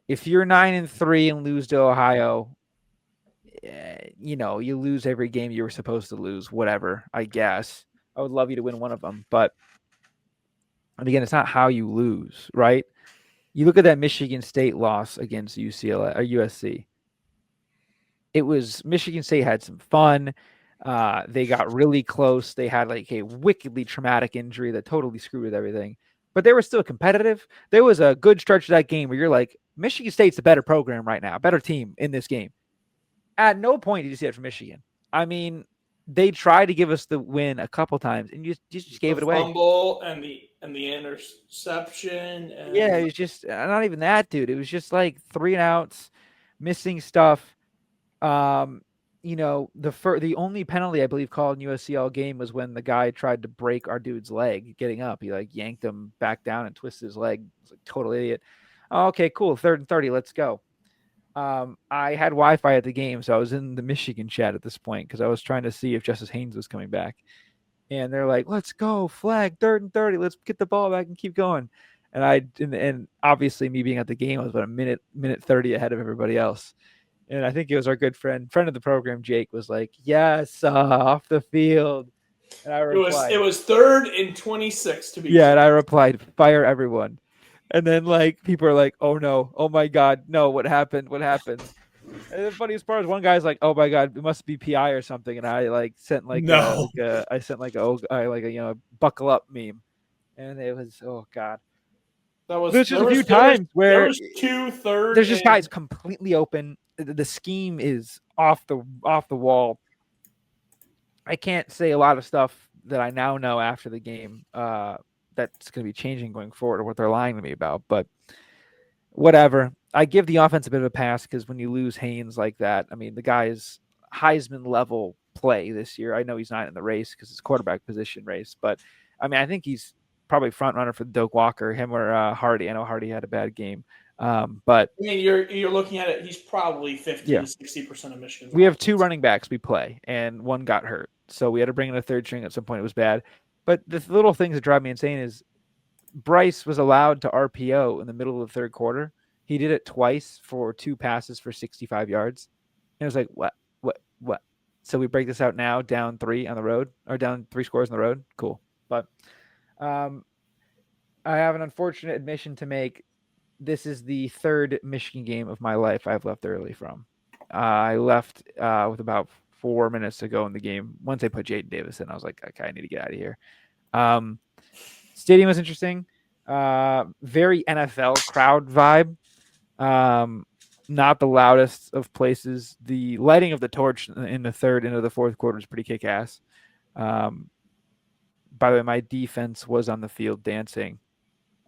If you're 9-3 and lose to Ohio, you lose every game you were supposed to lose, whatever, I guess. I would love you to win one of them. But and again, it's not how you lose, right? You look at that Michigan State loss against UCLA or USC. It was Michigan State had some fun. They got really close. They had like a wickedly traumatic injury that totally screwed with everything, but they were still competitive. There was a good stretch of that game where you're like, Michigan State's a better program right now, a better team in this game. At no point did you see it from Michigan. I mean, they tried to give us the win a couple times, and you just gave it away. Fumble and the interception. And Yeah, it was just not even that, dude. It was just like 3 and outs, missing stuff. The only penalty I believe called in USC all game was when the guy tried to break our dude's leg getting up. He like yanked him back down and twisted his leg. It's like total idiot. Oh, okay, cool. 3rd and 30. Let's go. I had Wi-Fi at the game, so I was in the Michigan chat at this point because I was trying to see if Justice Haynes was coming back. And they're like, "Let's go, flag, 3rd and 30. Let's get the ball back and keep going." And obviously me being at the game, I was about a minute 30 ahead of everybody else. And I think it was our good friend of the program, Jake, was like, "Yes, off the field." And I replied, it was 3rd and 26 to be. Yeah, and I replied, "Fire everyone." And then like people are like, "Oh no, oh my God, no, what happened? What happened?" And the funniest part is one guy's like, "Oh my God, it must be PI or something," and I like sent like a buckle up meme, and it was God. There's just a few times where there was 2 third. There's just guys completely open. The scheme is off the wall. I can't say a lot of stuff that I now know after the game that's going to be changing going forward or what they're lying to me about, but whatever. I give the offense a bit of a pass because when you lose Haynes like that, I mean, the guy is Heisman level play this year. I know he's not in the race because it's quarterback position race, but I mean, I think he's probably front runner for Doak Walker, him or Hardy. I know Hardy had a bad game, but I mean, you're looking at it. He's probably 50 to 60% of Michigan's. We have 2 running backs we play, and one got hurt, so we had to bring in a 3rd string at some point. It was bad, but the little things that drive me insane is Bryce was allowed to RPO in the middle of the 3rd quarter. He did it twice for 2 passes for 65 yards. And it was like, what? So we break this out now, down 3 on the road, or down 3 scores on the road. Cool. But I have an unfortunate admission to make. This is the 3rd Michigan game of my life I've left early from. I left with about 4 minutes to go in the game. Once they put Jaden Davis in, I was like, okay, I need to get out of here. Stadium was interesting. Very NFL crowd vibe. Not the loudest of places. The lighting of the torch in the 3rd into the 4th quarter is pretty kick-ass. By the way, my defense was on the field dancing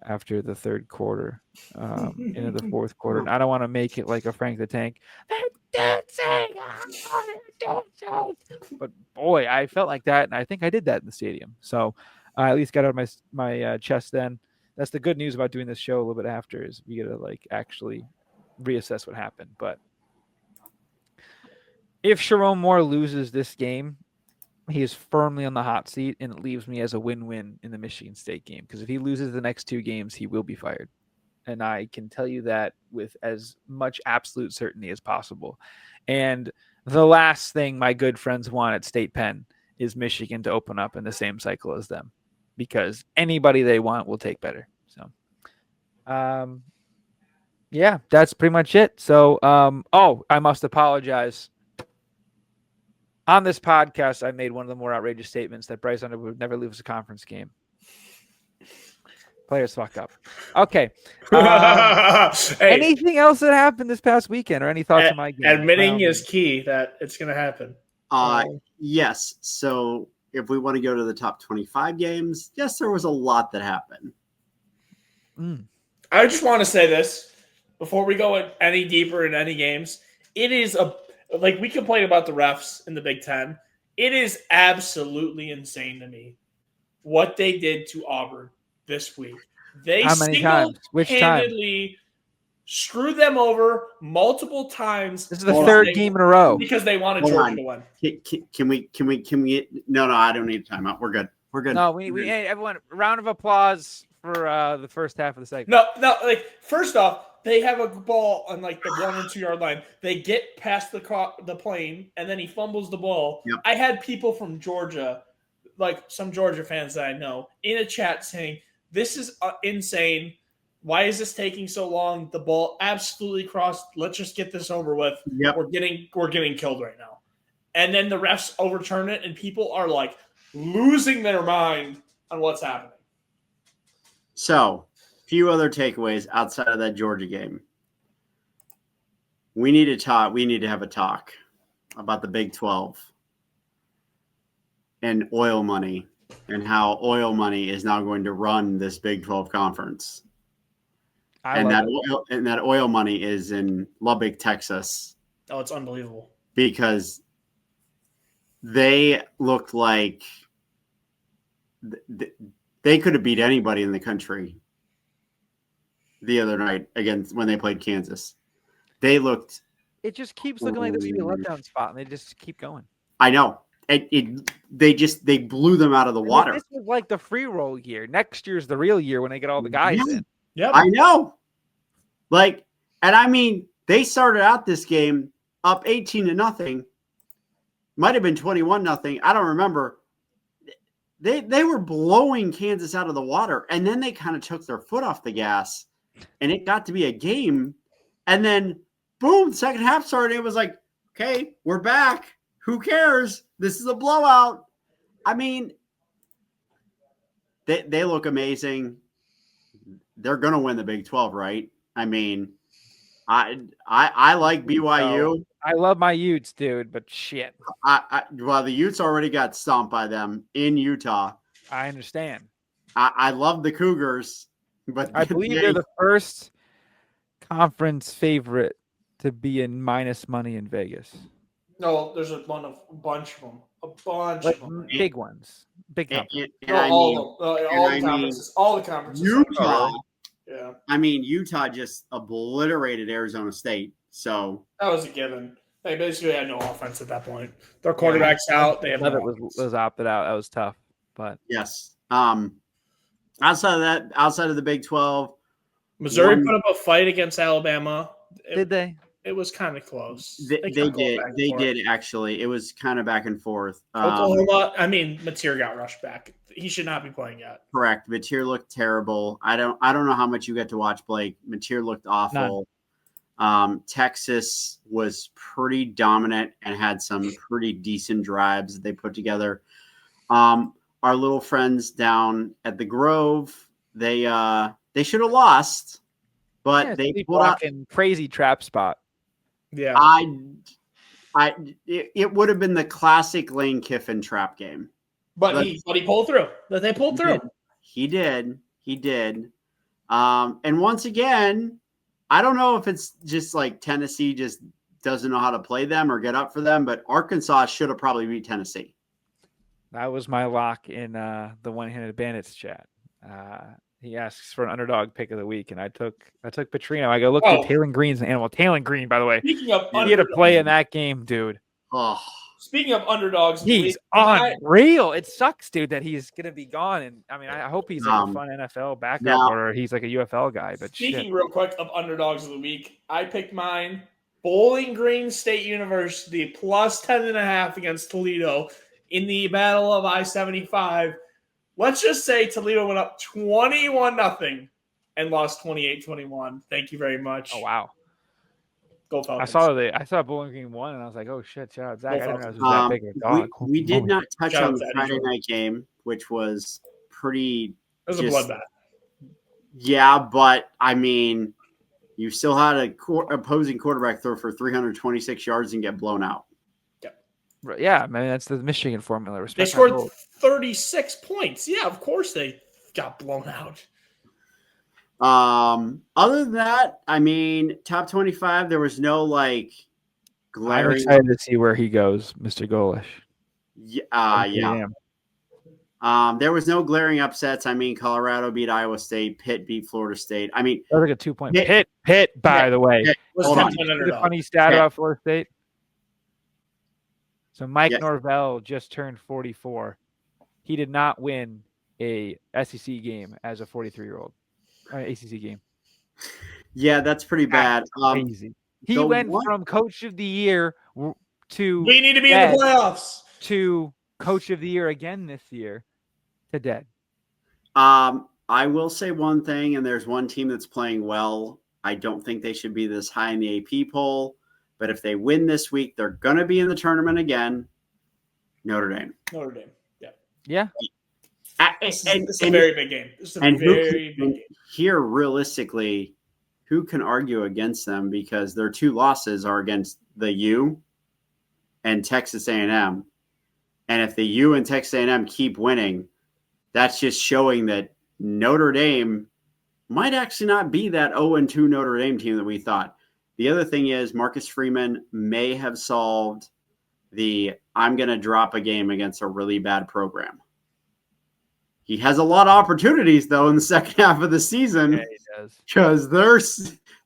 after the 3rd quarter into the 4th quarter. And I don't want to make it like a Frank the Tank. They're dancing! But boy, I felt like that, and I think I did that in the stadium. So I at least got out of my chest then. That's the good news about doing this show a little bit after is we get to like actually reassess what happened. But if Sharon Moore loses this game, he is firmly on the hot seat, and it leaves me as a win-win in the Michigan State game. Because if he loses the next 2 games, he will be fired. And I can tell you that with as much absolute certainty as possible. And the last thing my good friends want at State Penn is Michigan to open up in the same cycle as them. Because anybody they want will take better. So, yeah, that's pretty much it. So, I must apologize. On this podcast, I made one of the more outrageous statements that Bryce Underwood would never lose a conference game. Players fuck up. Okay. Hey, anything else that happened this past weekend or any thoughts on my game? Admitting is key that it's going to happen. Yes. So if we want to go to the top 25 games, yes, there was a lot that happened. I just want to say this before we go any deeper in any games. It is like we complain about the refs in the Big Ten. It is absolutely insane to me what they did to Auburn this week. They How many times? Which time? Screwed them over multiple times. This is the 3rd game in a row because they wanted Georgia to win. Can we? No, I don't need a timeout. We're good. No, we everyone round of applause for the first half of the segment. No. Like first off, they have a ball on like the 1 or 2 yard line. They get past the plane, and then he fumbles the ball. Yep. I had people from Georgia like some Georgia fans that I know in a chat saying, "This is insane. Why is this taking so long? The ball absolutely crossed. Let's just get this over with. Yep. We're getting killed right now." And then the refs overturn it, and people are like losing their mind on what's happening. So, few other takeaways outside of that Georgia game. We need to talk. We need to have a talk about the Big 12 and oil money and how oil money is now going to run this Big 12 conference. And that oil money is in Lubbock, Texas. Oh, it's unbelievable. Because they looked like they could have beat anybody in the country the other night when they played Kansas. They looked. It just keeps looking like this would be a letdown spot, and they just keep going. I know. They blew them out of the water. This was like the free roll year. Next year's the real year when they get all the guys in. Yeah, I know. They started out this game up 18-0. Might have been 21-0. I don't remember. They were blowing Kansas out of the water, and then they kind of took their foot off the gas, and it got to be a game. And then, boom, second half started. It was like, okay, we're back. Who cares? This is a blowout. I mean, they look amazing. They're going to win the Big 12, right? I mean, I like BYU. I love my Utes, dude, but shit. Well, the Utes already got stomped by them in Utah. I understand. I love the Cougars, but I believe they're the first conference favorite to be in minus money in Vegas. No, there's a bunch of them. A bunch of them. Big ones. Big companies. All the conferences. Utah. Yeah. I mean, Utah just obliterated Arizona State. So that was a given. They basically had no offense at that point. Their quarterback's out. They have Levitt was opted out. That was tough. But yes. Outside of the Big 12, Missouri put up a fight against Alabama. Did they? It was kind of close. They did. They did actually. It was kind of back and forth. Oklahoma. Mateer got rushed back. He should not be playing yet. Correct. Mateer looked terrible. I don't know how much you get to watch Blake. Mateer looked awful. Texas was pretty dominant and had some pretty decent drives that they put together. Our little friends down at the Grove, they should have lost, but they pulled out in crazy trap spot. Yeah, it would have been the classic Lane Kiffin trap game. But he pulled through. But they pulled through. He did. And once again, I don't know if it's just like Tennessee just doesn't know how to play them or get up for them, but Arkansas should have probably beat Tennessee. That was my lock in the One-Handed Bandits chat. He asks for an underdog pick of the week, and I took Petrino. I go, look at Taylor Green's an animal. Taylor Green, by the way, speaking of he had to play in that game, dude. Oh. Speaking of underdogs, he's unreal. It sucks, dude, that he's gonna be gone. And I mean, I hope he's like a fun NFL backup or he's like a UFL guy. But speaking real quick of underdogs of the week, I picked mine. Bowling Green State University plus 10.5 against Toledo in the Battle of I-75. Let's just say Toledo went up 21-0 and lost 28-21. Thank you very much. Oh wow. Go Falcons. I saw Bowling Green won, and I was like, "Oh shit, shout out Zach!" I didn't know it was that big of a dog. We did not touch on the Friday night game, which was pretty. It was a bloodbath. Yeah, but I mean, you still had a opposing quarterback throw for 326 yards and get blown out. Yeah, I mean that's the Michigan formula. They scored 36 points. Yeah, of course they got blown out. Other than that, I mean, top 25, there was no like glaring. I'm excited to see where he goes, Mr. Golish. Yeah. There was no glaring upsets. I mean, Colorado beat Iowa State, Pitt beat Florida State. I mean, that was like a 2-point Pitt, by the way. Hold on. The funny stat about Florida State. So Mike Norvell just turned 44. He did not win a SEC game as a 43-year-old. ACC game. Yeah, that's pretty bad. Crazy. He went from coach of the year to we need to be in the playoffs to coach of the year again this year today. I will say one thing, and there's one team that's playing well. I don't think they should be this high in the AP poll, but if they win this week, they're going to be in the tournament again. Notre Dame. Notre Dame. Yeah. Yeah. It's a very big game. It's a very big game. Here, realistically, who can argue against them because their two losses are against the U and Texas A&M. And if the U and Texas A&M keep winning, that's just showing that Notre Dame might actually not be that 0-2 Notre Dame team that we thought. The other thing is Marcus Freeman may have solved I'm going to drop a game against a really bad program. He has a lot of opportunities, though, in the second half of the season. Yeah, he does. Because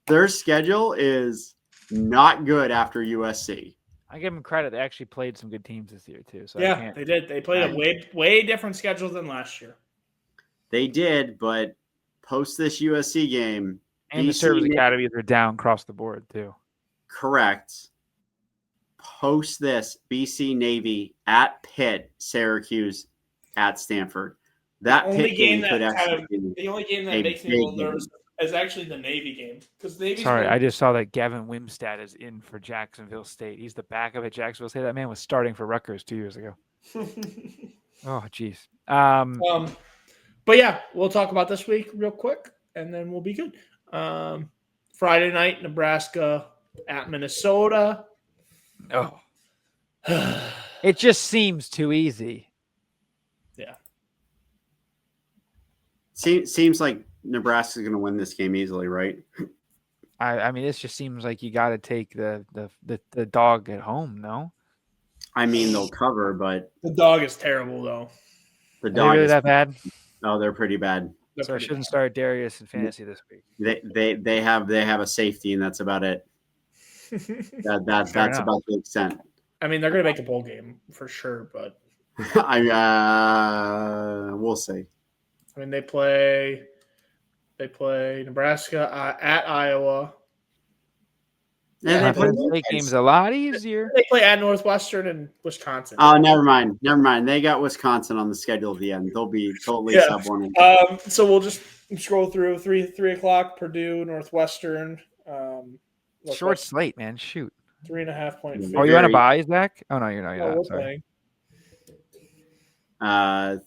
their schedule is not good after USC. I give them credit. They actually played some good teams this year, too. So yeah, they did. They played a way different schedule than last year. They did, but post this USC game. And the service academies are down across the board, too. Correct. Post this, BC Navy at Pitt, Syracuse at Stanford. That Pitt game could actually be the only game that makes me a little nervous is actually the Navy game. Sorry, I just saw that Gavin Wimstad is in for Jacksonville State. He's the backup at Jacksonville State. That man was starting for Rutgers 2 years ago. Oh, jeez. But yeah, we'll talk about this week real quick, and then we'll be good. Friday night, Nebraska at Minnesota. Oh, it just seems too easy. Yeah. Seems like Nebraska's going to win this game easily, right? I mean, this just seems like you got to take the dog at home, no? I mean, they'll cover, but the dog is terrible, though. The dog is that bad? Oh, they're pretty bad. So I shouldn't start Darius in fantasy this week. They have a safety, and that's about it. That's about the extent. I mean, they're going to make a bowl game for sure, but we'll see. I mean, they play Nebraska at Iowa. Yeah, the game's a lot easier. They play at Northwestern and Wisconsin. Oh, never mind. They got Wisconsin on the schedule at the end. They'll be totally sub one. So we'll just scroll through 3 o'clock. Purdue, Northwestern. Short slate, man. Shoot. 3.5 point. Oh, you want to buy, Zach? Oh no, you're not. You're not. Sorry.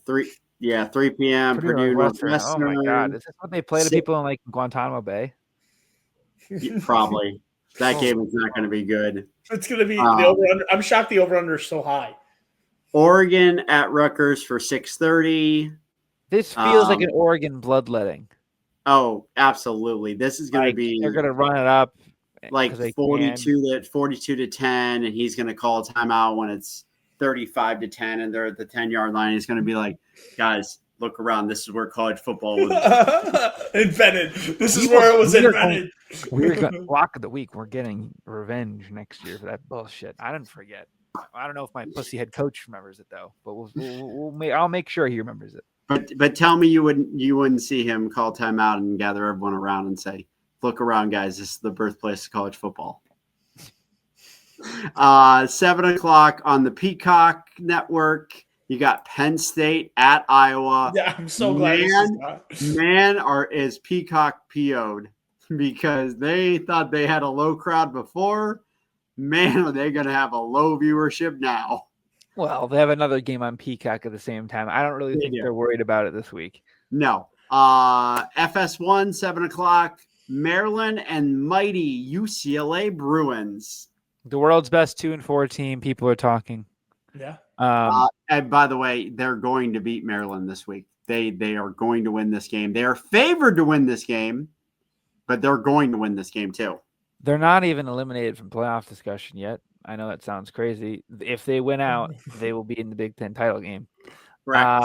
3 p.m. Purdue, Northwestern. Oh my God, is this what they play to people in like Guantanamo Bay? Probably. That game is not going to be good. It's going to be the over-under. I'm shocked the over-under is so high. Oregon at Rutgers for 6:30. This feels like an Oregon bloodletting. Oh, absolutely. This is going to be. They're going to run it up. Like 42 to 10, and he's going to call a timeout when it's 35-10, and they're at the 10-yard line. He's going to be like, "Guys, look around. This is where college football was invented. This is where it was invented." We're going lock of the week. We're getting revenge next year for that bullshit. I didn't forget. I don't know if my pussy head coach remembers it though, but I'll make sure he remembers it. But tell me you wouldn't see him call timeout and gather everyone around and say, "Look around, guys. This is the birthplace of college football." 7 o'clock on the Peacock Network. You got Penn State at Iowa. Yeah, I'm so glad. Is Peacock PO'd because they thought they had a low crowd before. Man, are they going to have a low viewership now? Well, they have another game on Peacock at the same time. I don't really think they're worried about it this week. No. FS1, 7 o'clock. Maryland and mighty UCLA Bruins. The world's best 2-4 team. People are talking. Yeah. And by the way, they're going to beat Maryland this week. They are going to win this game. They are favored to win this game, but they're going to win this game too. They're not even eliminated from playoff discussion yet. I know that sounds crazy. If they win out, they will be in the Big Ten title game. Right.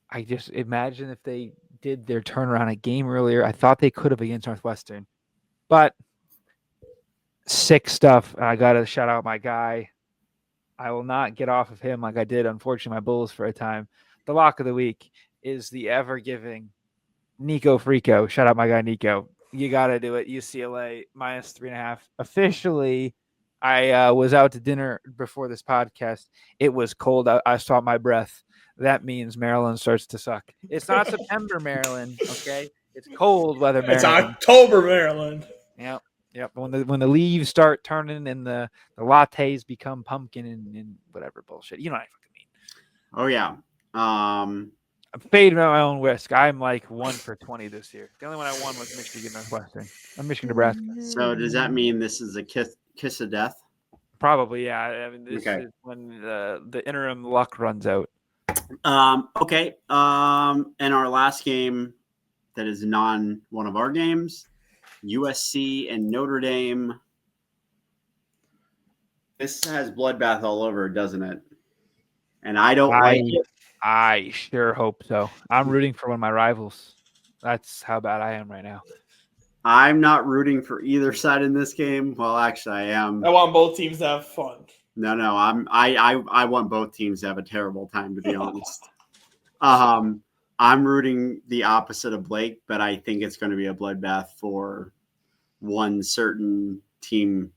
I just imagine if they did their turnaround a game earlier. I thought they could have against Northwestern, but sick stuff. I got to shout out my guy. I will not get off of him like I did, unfortunately, my Bulls for a time. The lock of the week is the ever-giving Nico Frico. Shout out my guy, Nico. You got to do it. UCLA -3.5. Officially I was out to dinner before this podcast. It was cold. I saw my breath. That means Maryland starts to suck. It's not September, Maryland. Okay, it's cold weather, It's Maryland. October, Maryland. Yep, yep. When the leaves start turning and the lattes become pumpkin and whatever bullshit. You know what I fucking mean. Oh yeah. I'm fading at my own risk. I'm like 1 for 20 this year. The only one I won was Michigan Northwestern. I'm Michigan Nebraska. So does that mean this is a kiss of death? Probably, yeah. I mean, this Okay. is when the interim luck runs out. Okay. And our last game that is non one of our games, USC and Notre Dame. This has bloodbath all over, doesn't it? And I don't like it. I sure hope so. I'm rooting for one of my rivals. That's how bad I am right now. I'm not rooting for either side in this game. Well, actually, I am. I want both teams to have fun. No. I want both teams to have a terrible time, to be honest. I'm rooting the opposite of Blake, but I think it's going to be a bloodbath for one certain team.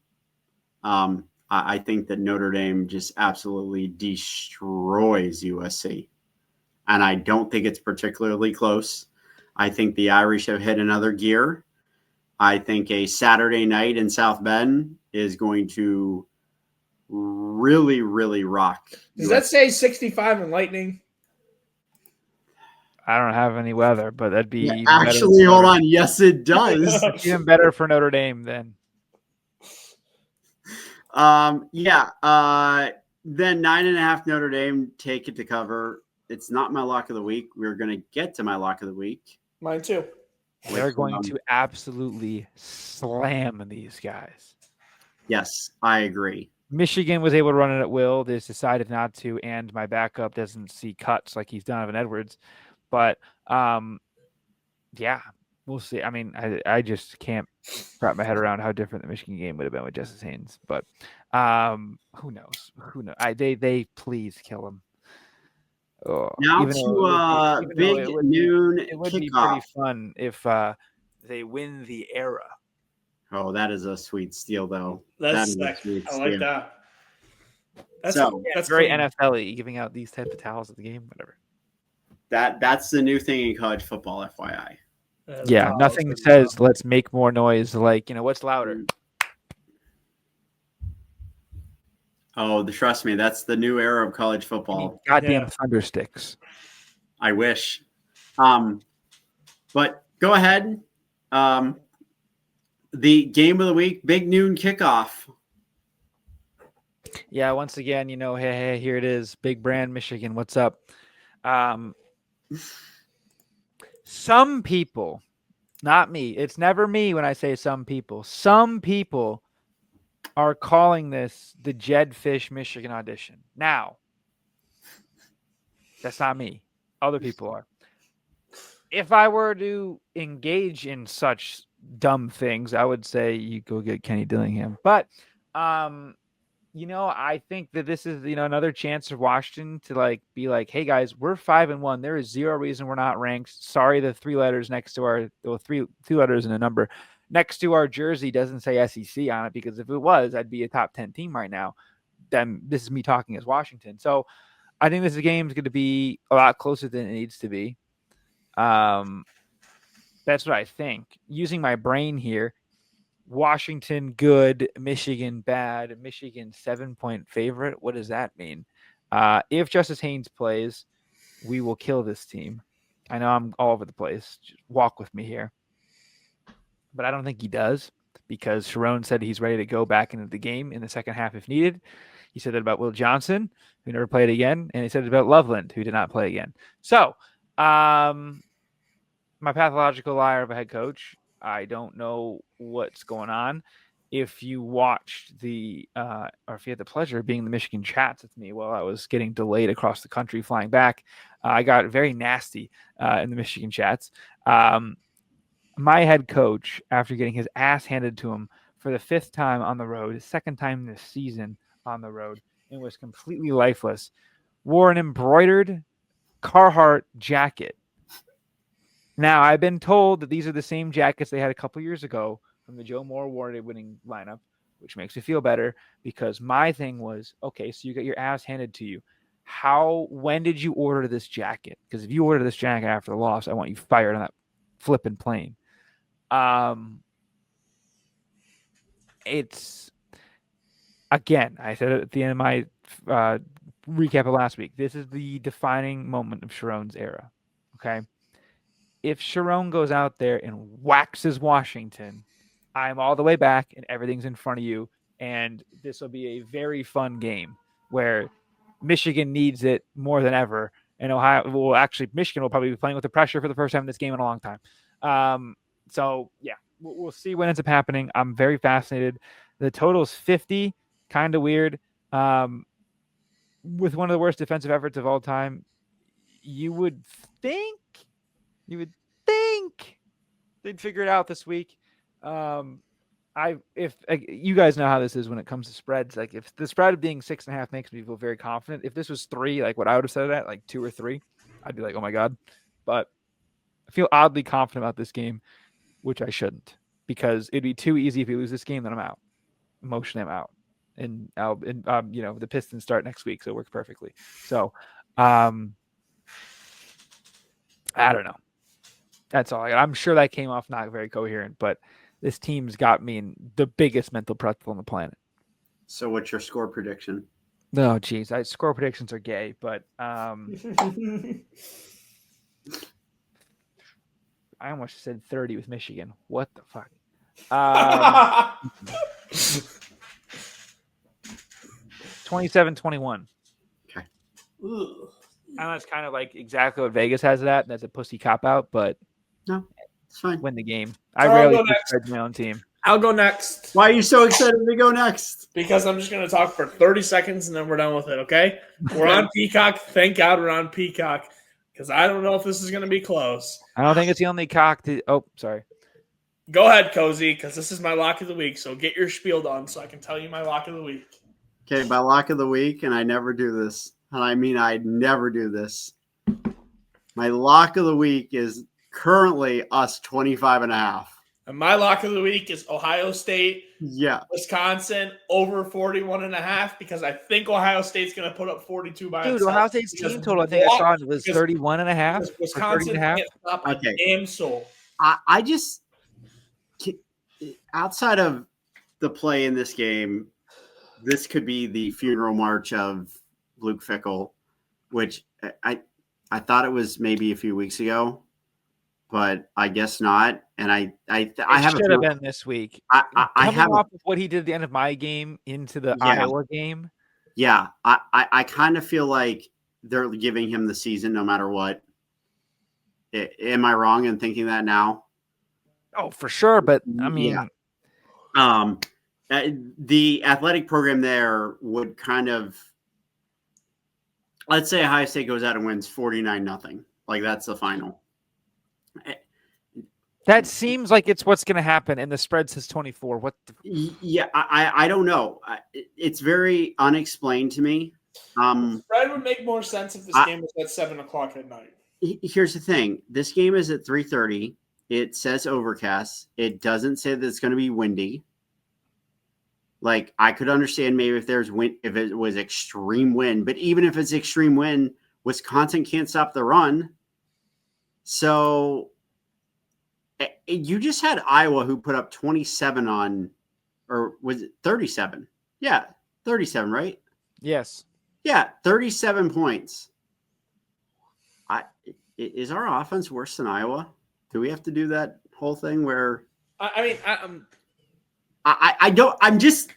I think that Notre Dame just absolutely destroys USC. And I don't think it's particularly close. I think the Irish have hit another gear. I think a Saturday night in South Bend is going to really, really rock. Does that say 65 and lightning? I don't have any weather, but that'd be even actually, better. hold on. Yes, it does. Even better for Notre Dame then. Then 9.5 Notre Dame, take it to cover. It's not my lock of the week. We're going to get to my lock of the week. Mine too. They're going to absolutely slam these guys. Yes, I agree. Michigan was able to run it at will. They just decided not to, and my backup doesn't see cuts like he's Donovan Edwards. But, yeah, we'll see. I mean, I just can't wrap my head around how different the Michigan game would have been with Justice Haynes. But who knows? Who knows? They please kill him. Oh, now to big noon it would kickoff. Be pretty fun if they win the era. Oh, that is a sweet steal, though. That's I like that. That's very NFL-y, giving out these type of towels at the game, whatever. That's the new thing in college football, FYI. Yeah, nothing says let's make more noise. Like, what's louder? Oh, trust me, that's the new era of college football. Goddamn thundersticks. I wish. But go ahead. The game of the week, big noon kickoff. Yeah, once again, hey, here it is. Big brand Michigan. What's up? Some people, not me. It's never me when I say some people. Some people are calling this the Jed Fish Michigan audition. Now, that's not me. Other people are. If I were to engage in such dumb things, I would say you go get Kenny Dillingham. But, I think that this is, another chance for Washington to be like, hey guys, we're 5-1. There is zero reason we're not ranked. Sorry, the 3 letters next to our two letters and a number next to our jersey doesn't say SEC on it, because if it was, I'd be a top 10 team right now. Then this is me talking as Washington. So I think this game is going to be a lot closer than it needs to be. That's what I think. Using my brain here, Washington good, Michigan bad, Michigan 7-point favorite. What does that mean? If Justice Haynes plays, we will kill this team. I know I'm all over the place. Just walk with me here. But I don't think he does, because Sharon said he's ready to go back into the game in the second half if needed. He said that about Will Johnson, who never played again, and he said it about Loveland, who did not play again. So, my pathological liar of a head coach, I don't know what's going on. If you watched or if you had the pleasure of being in the Michigan chats with me while I was getting delayed across the country flying back, I got very nasty in the Michigan chats. My head coach, after getting his ass handed to him for the 5th time on the road, his 2nd time this season on the road, and was completely lifeless, wore an embroidered Carhartt jacket. Now, I've been told that these are the same jackets they had a couple years ago from the Joe Moore award-winning lineup, which makes me feel better because my thing was, okay, so you got your ass handed to you. When did you order this jacket? Because if you order this jacket after the loss, I want you fired on that flipping plane. It's, again, I said it at the end of my recap of last week. This is the defining moment of Sharon's era. Okay. If Sharon goes out there and waxes Washington, I'm all the way back and everything's in front of you. And this will be a very fun game where Michigan needs it more than ever. And Michigan will probably be playing with the pressure for the first time in this game in a long time. So, yeah, we'll see what ends up happening. I'm very fascinated. The total's 50, kind of weird. With one of the worst defensive efforts of all time, you would think they'd figure it out this week. If you guys know how this is when it comes to spreads, like if the spread of being 6.5 makes me feel very confident. If this was 3, like what I would have said at like 2 or 3, I'd be like, oh my God. But I feel oddly confident about this game, which I shouldn't, because it'd be too easy if we lose this game, then I'm out. Emotionally, I'm out. And the Pistons start next week, so it works perfectly. So, I don't know. That's all I got. I'm sure that came off not very coherent, but this team's got me in the biggest mental pretzel on the planet. So what's your score prediction? No, geez. Score predictions are gay, but I almost said 30 with Michigan. What the fuck? 27-21. Okay. I know it's kind of like exactly what Vegas has it at. That's a pussy cop-out, but no, it's fine. Win the game. I rarely spread my own team. I'll go next. Why are you so excited to go next? Because I'm just going to talk for 30 seconds and then we're done with it, okay? We're on Peacock. Thank God we're on Peacock because I don't know if this is going to be close. I don't think it's the only cock to – oh, sorry. Go ahead, Cozy, because this is my lock of the week. So get your spiel done so I can tell you my lock of the week. Okay, my lock of the week, and I never do this. And I mean I never do this. My lock of the week is currently us 25.5. And my lock of the week is Ohio State, Wisconsin over 41.5 because I think Ohio State's going to put up 42 by itself. Dude, Ohio State's team total, I think I saw it was 31.5. Wisconsin can't stop a damn soul. I just outside of the play in this game, this could be the funeral march of Luke Fickell, which I thought it was maybe a few weeks ago. But I guess not, and I should have been this week. I have off of what he did at the end of my game into the Iowa game. Yeah, I kind of feel like they're giving him the season no matter what. Am I wrong in thinking that now? Oh, for sure, but I mean, the athletic program there would kind of, let's say Ohio State goes out and wins 49-0, like that's the final. That seems like it's what's going to happen, and the spread says 24. What? Yeah, I don't know. It's very unexplained to me. Spread would make more sense if this game was at 7:00 at night. Here's the thing: this game is at 3:30. It says overcast. It doesn't say that it's going to be windy. Like I could understand maybe if there's wind, if it was extreme wind, but even if it's extreme wind, Wisconsin can't stop the run. So you just had Iowa who put up 27 on, or was it 37? Yeah, 37, right? Yes. Yeah, 37 points. Is our offense worse than Iowa? Do we have to do that whole thing where? I don't.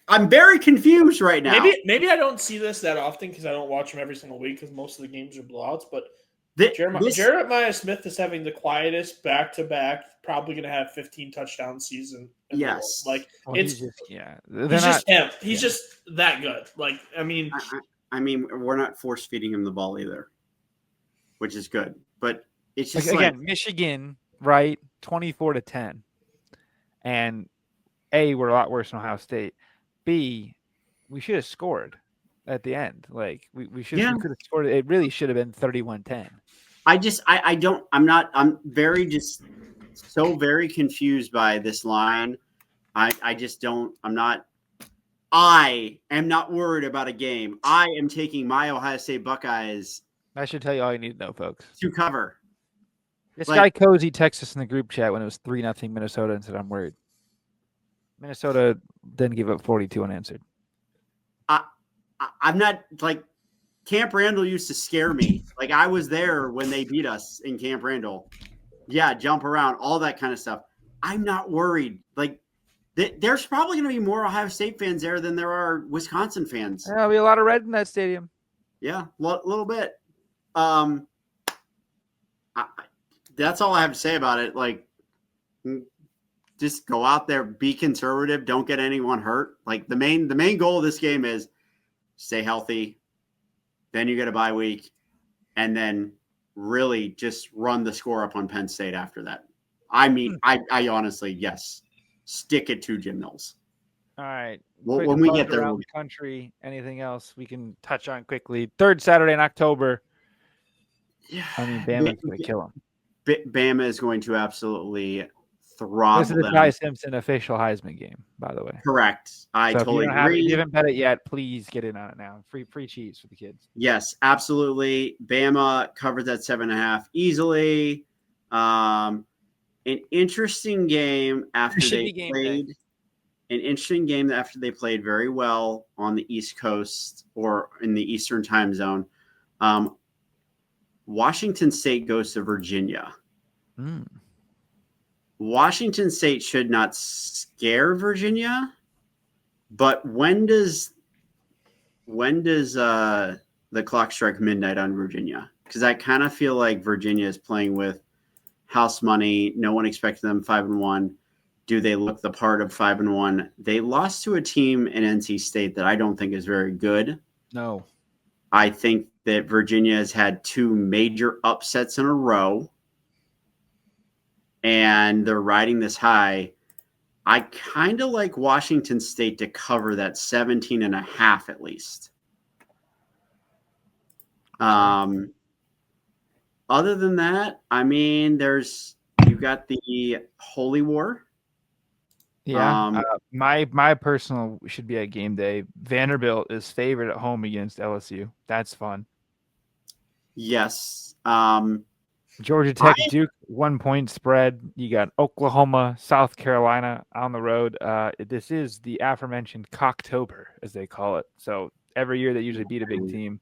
I'm very confused right now. Maybe I don't see this that often because I don't watch them every single week because most of the games are blowouts, but. Jeremiah Smith is having the quietest back-to-back, probably going to have 15 touchdown season. Yes. He's just him. He's just that good. Like, I mean, we're not force-feeding him the ball either, which is good. But it's just again, Michigan, right, 24-10. And A, we're a lot worse than Ohio State. B, we should have scored at the end. Like we could have scored. It really should have been 31-10. I'm very so very confused by this line. I'm not I am not worried about a game. I am taking my Ohio State Buckeyes I should tell you all you need to know, folks. to cover. This Like- guy Cozy texted us in the group chat when it was 3-0 Minnesota and said, I'm worried. Minnesota then gave up 42 unanswered. I'm not like Camp Randall used to scare me. Like I was there when they beat us in Camp Randall. Yeah, jump around, all that kind of stuff. I'm not worried. Like there's probably going to be more Ohio State fans there than there are Wisconsin fans. There'll be a lot of red in that stadium. Yeah, a little bit. That's all I have to say about it. Like, just go out there, be conservative, don't get anyone hurt. Like the main goal of this game is stay healthy. Then you get a bye week, and then really just run the score up on Penn State after that. I mean, I honestly, yes, stick it to Jim Knowles. All right. When we get there, around the country, anything else we can touch on quickly? Third Saturday in October. Yeah, I mean, Bama's going to kill him. Bama is going to absolutely throttle This is the them. Ty Simpson official Heisman game, by the way. Correct. I So totally if agree. you haven't bet it yet, please get in on it now. Free cheese for the kids. Yes, absolutely. Bama covered that 7.5 easily. An interesting game after they played. An interesting game after they played very well on the East Coast or in the Eastern time zone. Washington State goes to Virginia. Washington State should not scare Virginia, but when does the clock strike midnight on Virginia? Because I kind of feel like Virginia is playing with house money. No one expected them 5-1. Do they look the part of 5-1? They lost to a team in NC State that I don't think is very good. No. I think that Virginia has had 2 major upsets in a row, and they're riding this high. I kind of like Washington State to cover that 17.5 at least. Other than that, I mean, you've got the Holy War. Yeah, my personal should be a game day. Vanderbilt is favored at home against LSU. That's fun. Yes. Georgia Tech, Duke, 1 point spread. You got Oklahoma, South Carolina on the road. This is the aforementioned Cocktober, as they call it. So every year they usually beat a big team.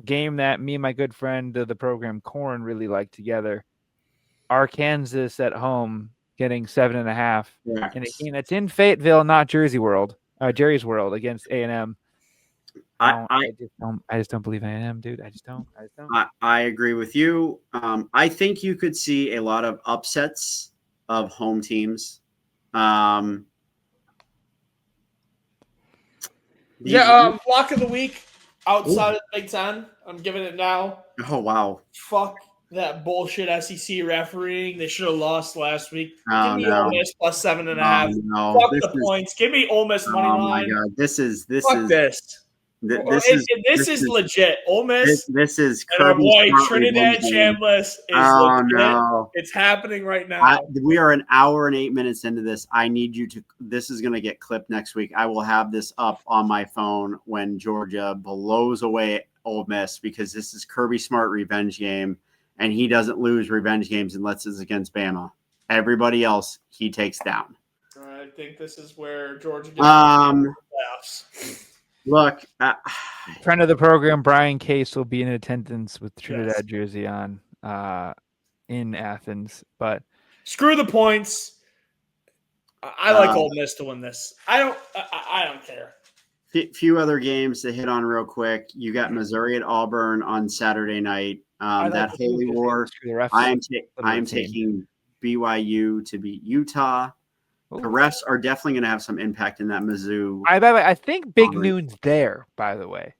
Game that me and my good friend of the program, Corn, really like together. Arkansas at home getting 7.5 in a game that's in Fayetteville, not Jerry's World against A&M. I just don't believe A&M, dude. I just don't. I agree with you. I think you could see a lot of upsets of home teams. Block of the week outside of the Big Ten. I'm giving it now. Oh wow! Fuck that bullshit SEC refereeing. They should have lost last week. Oh, Give me no. Ole Miss plus 7.5. No. Fuck the points. Give me Ole Miss money line. Oh my god! This is this is legit. Ole Miss. This is and our boy Smart Trinidad Chambliss is legit. No. It's happening right now. We are an hour and 8 minutes into this. I need you to. This is going to get clipped next week. I will have this up on my phone when Georgia blows away Ole Miss because this is Kirby Smart revenge game, and he doesn't lose revenge games unless it's against Bama. Everybody else he takes down. I think this is where Georgia gets the playoffs. Look, friend of the program, Brian Case, will be in attendance with Trinidad jersey on in Athens. But screw the points. I like Ole Miss to win this. I don't care. Few other games to hit on real quick. You got Missouri at Auburn on Saturday night. That Holy War. I am taking BYU to beat Utah. The refs are definitely going to have some impact in that Mizzou. I think Big Noon's there, by the way.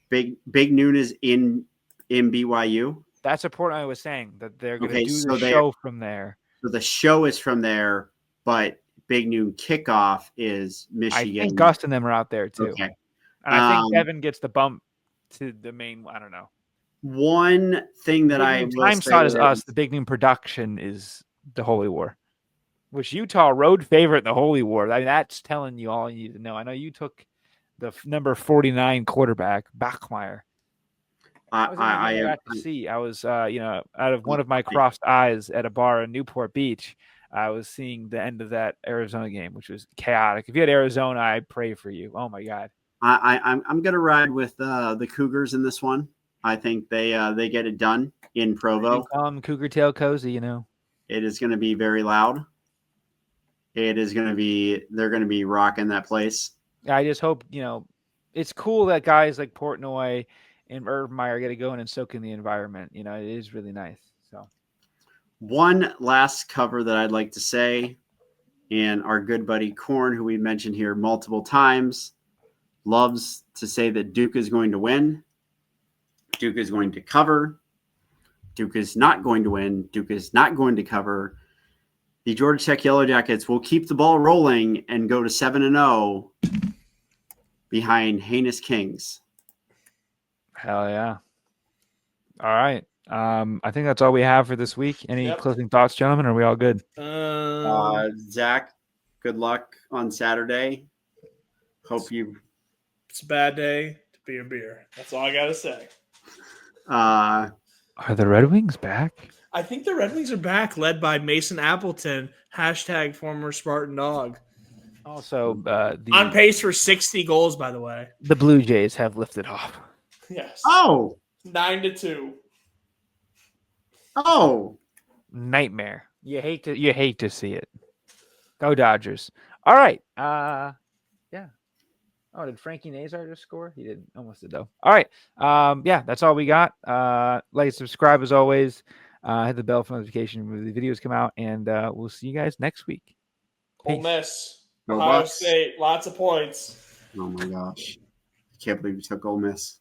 Big Noon is in BYU. That's what Portnoy was saying, that they're going to do the show from there. So the show is from there, but Big Noon kickoff is Michigan. I think Gus and them are out there too. Okay. And I think Kevin gets the bump to the main. I don't know. One thing that I will time slot is us. The Big Noon production is the Holy War. Which Utah road favorite in the Holy War. I mean, that's telling you all you need to know. I know you took the number 49 quarterback, Bachmeier. I was I got to see. I was, out of one of my crossed eyes at a bar in Newport Beach, I was seeing the end of that Arizona game, which was chaotic. If you had Arizona, I pray for you. Oh my God. I'm gonna ride with the Cougars in this one. I think they get it done in Provo. You call them Cougar Tail Cozy, It is going to be very loud. It is going to be they're going to be rocking that place. I just hope it's cool that guys like Portnoy and Urban get to go in and soak in the environment. It is really nice. So, one last cover that I'd like to say, and our good buddy Korn, who we mentioned here multiple times, loves to say that Duke is going to win. Duke is going to cover. Duke is not going to win. Duke is not going to cover. The Georgia Tech Yellow Jackets will keep the ball rolling and go to 7-0 behind Heinous Kings. Hell yeah. All right. I think that's all we have for this week. Any closing thoughts, gentlemen? Or are we all good? Zach, good luck on Saturday. Hope you. It's a bad day to be a beer. That's all I got to say. Are the Red Wings back? I think the Red Wings are back, led by Mason Appleton, # former Spartan Dog. Also, on pace for 60 goals, by the way. The Blue Jays have lifted off. Yes. Oh. 9-2. Oh. Nightmare. You hate to see it. Go Dodgers. All right. Yeah. Oh, did Frankie Nazar just score? He didn't. Almost did, though. All right. Yeah, that's all we got. Like, subscribe as always. Hit the bell for notification when the videos come out, and we'll see you guys next week. Ole Miss. Go Ohio Bucks. State. Lots of points. Oh, my gosh. I can't believe you took Ole Miss.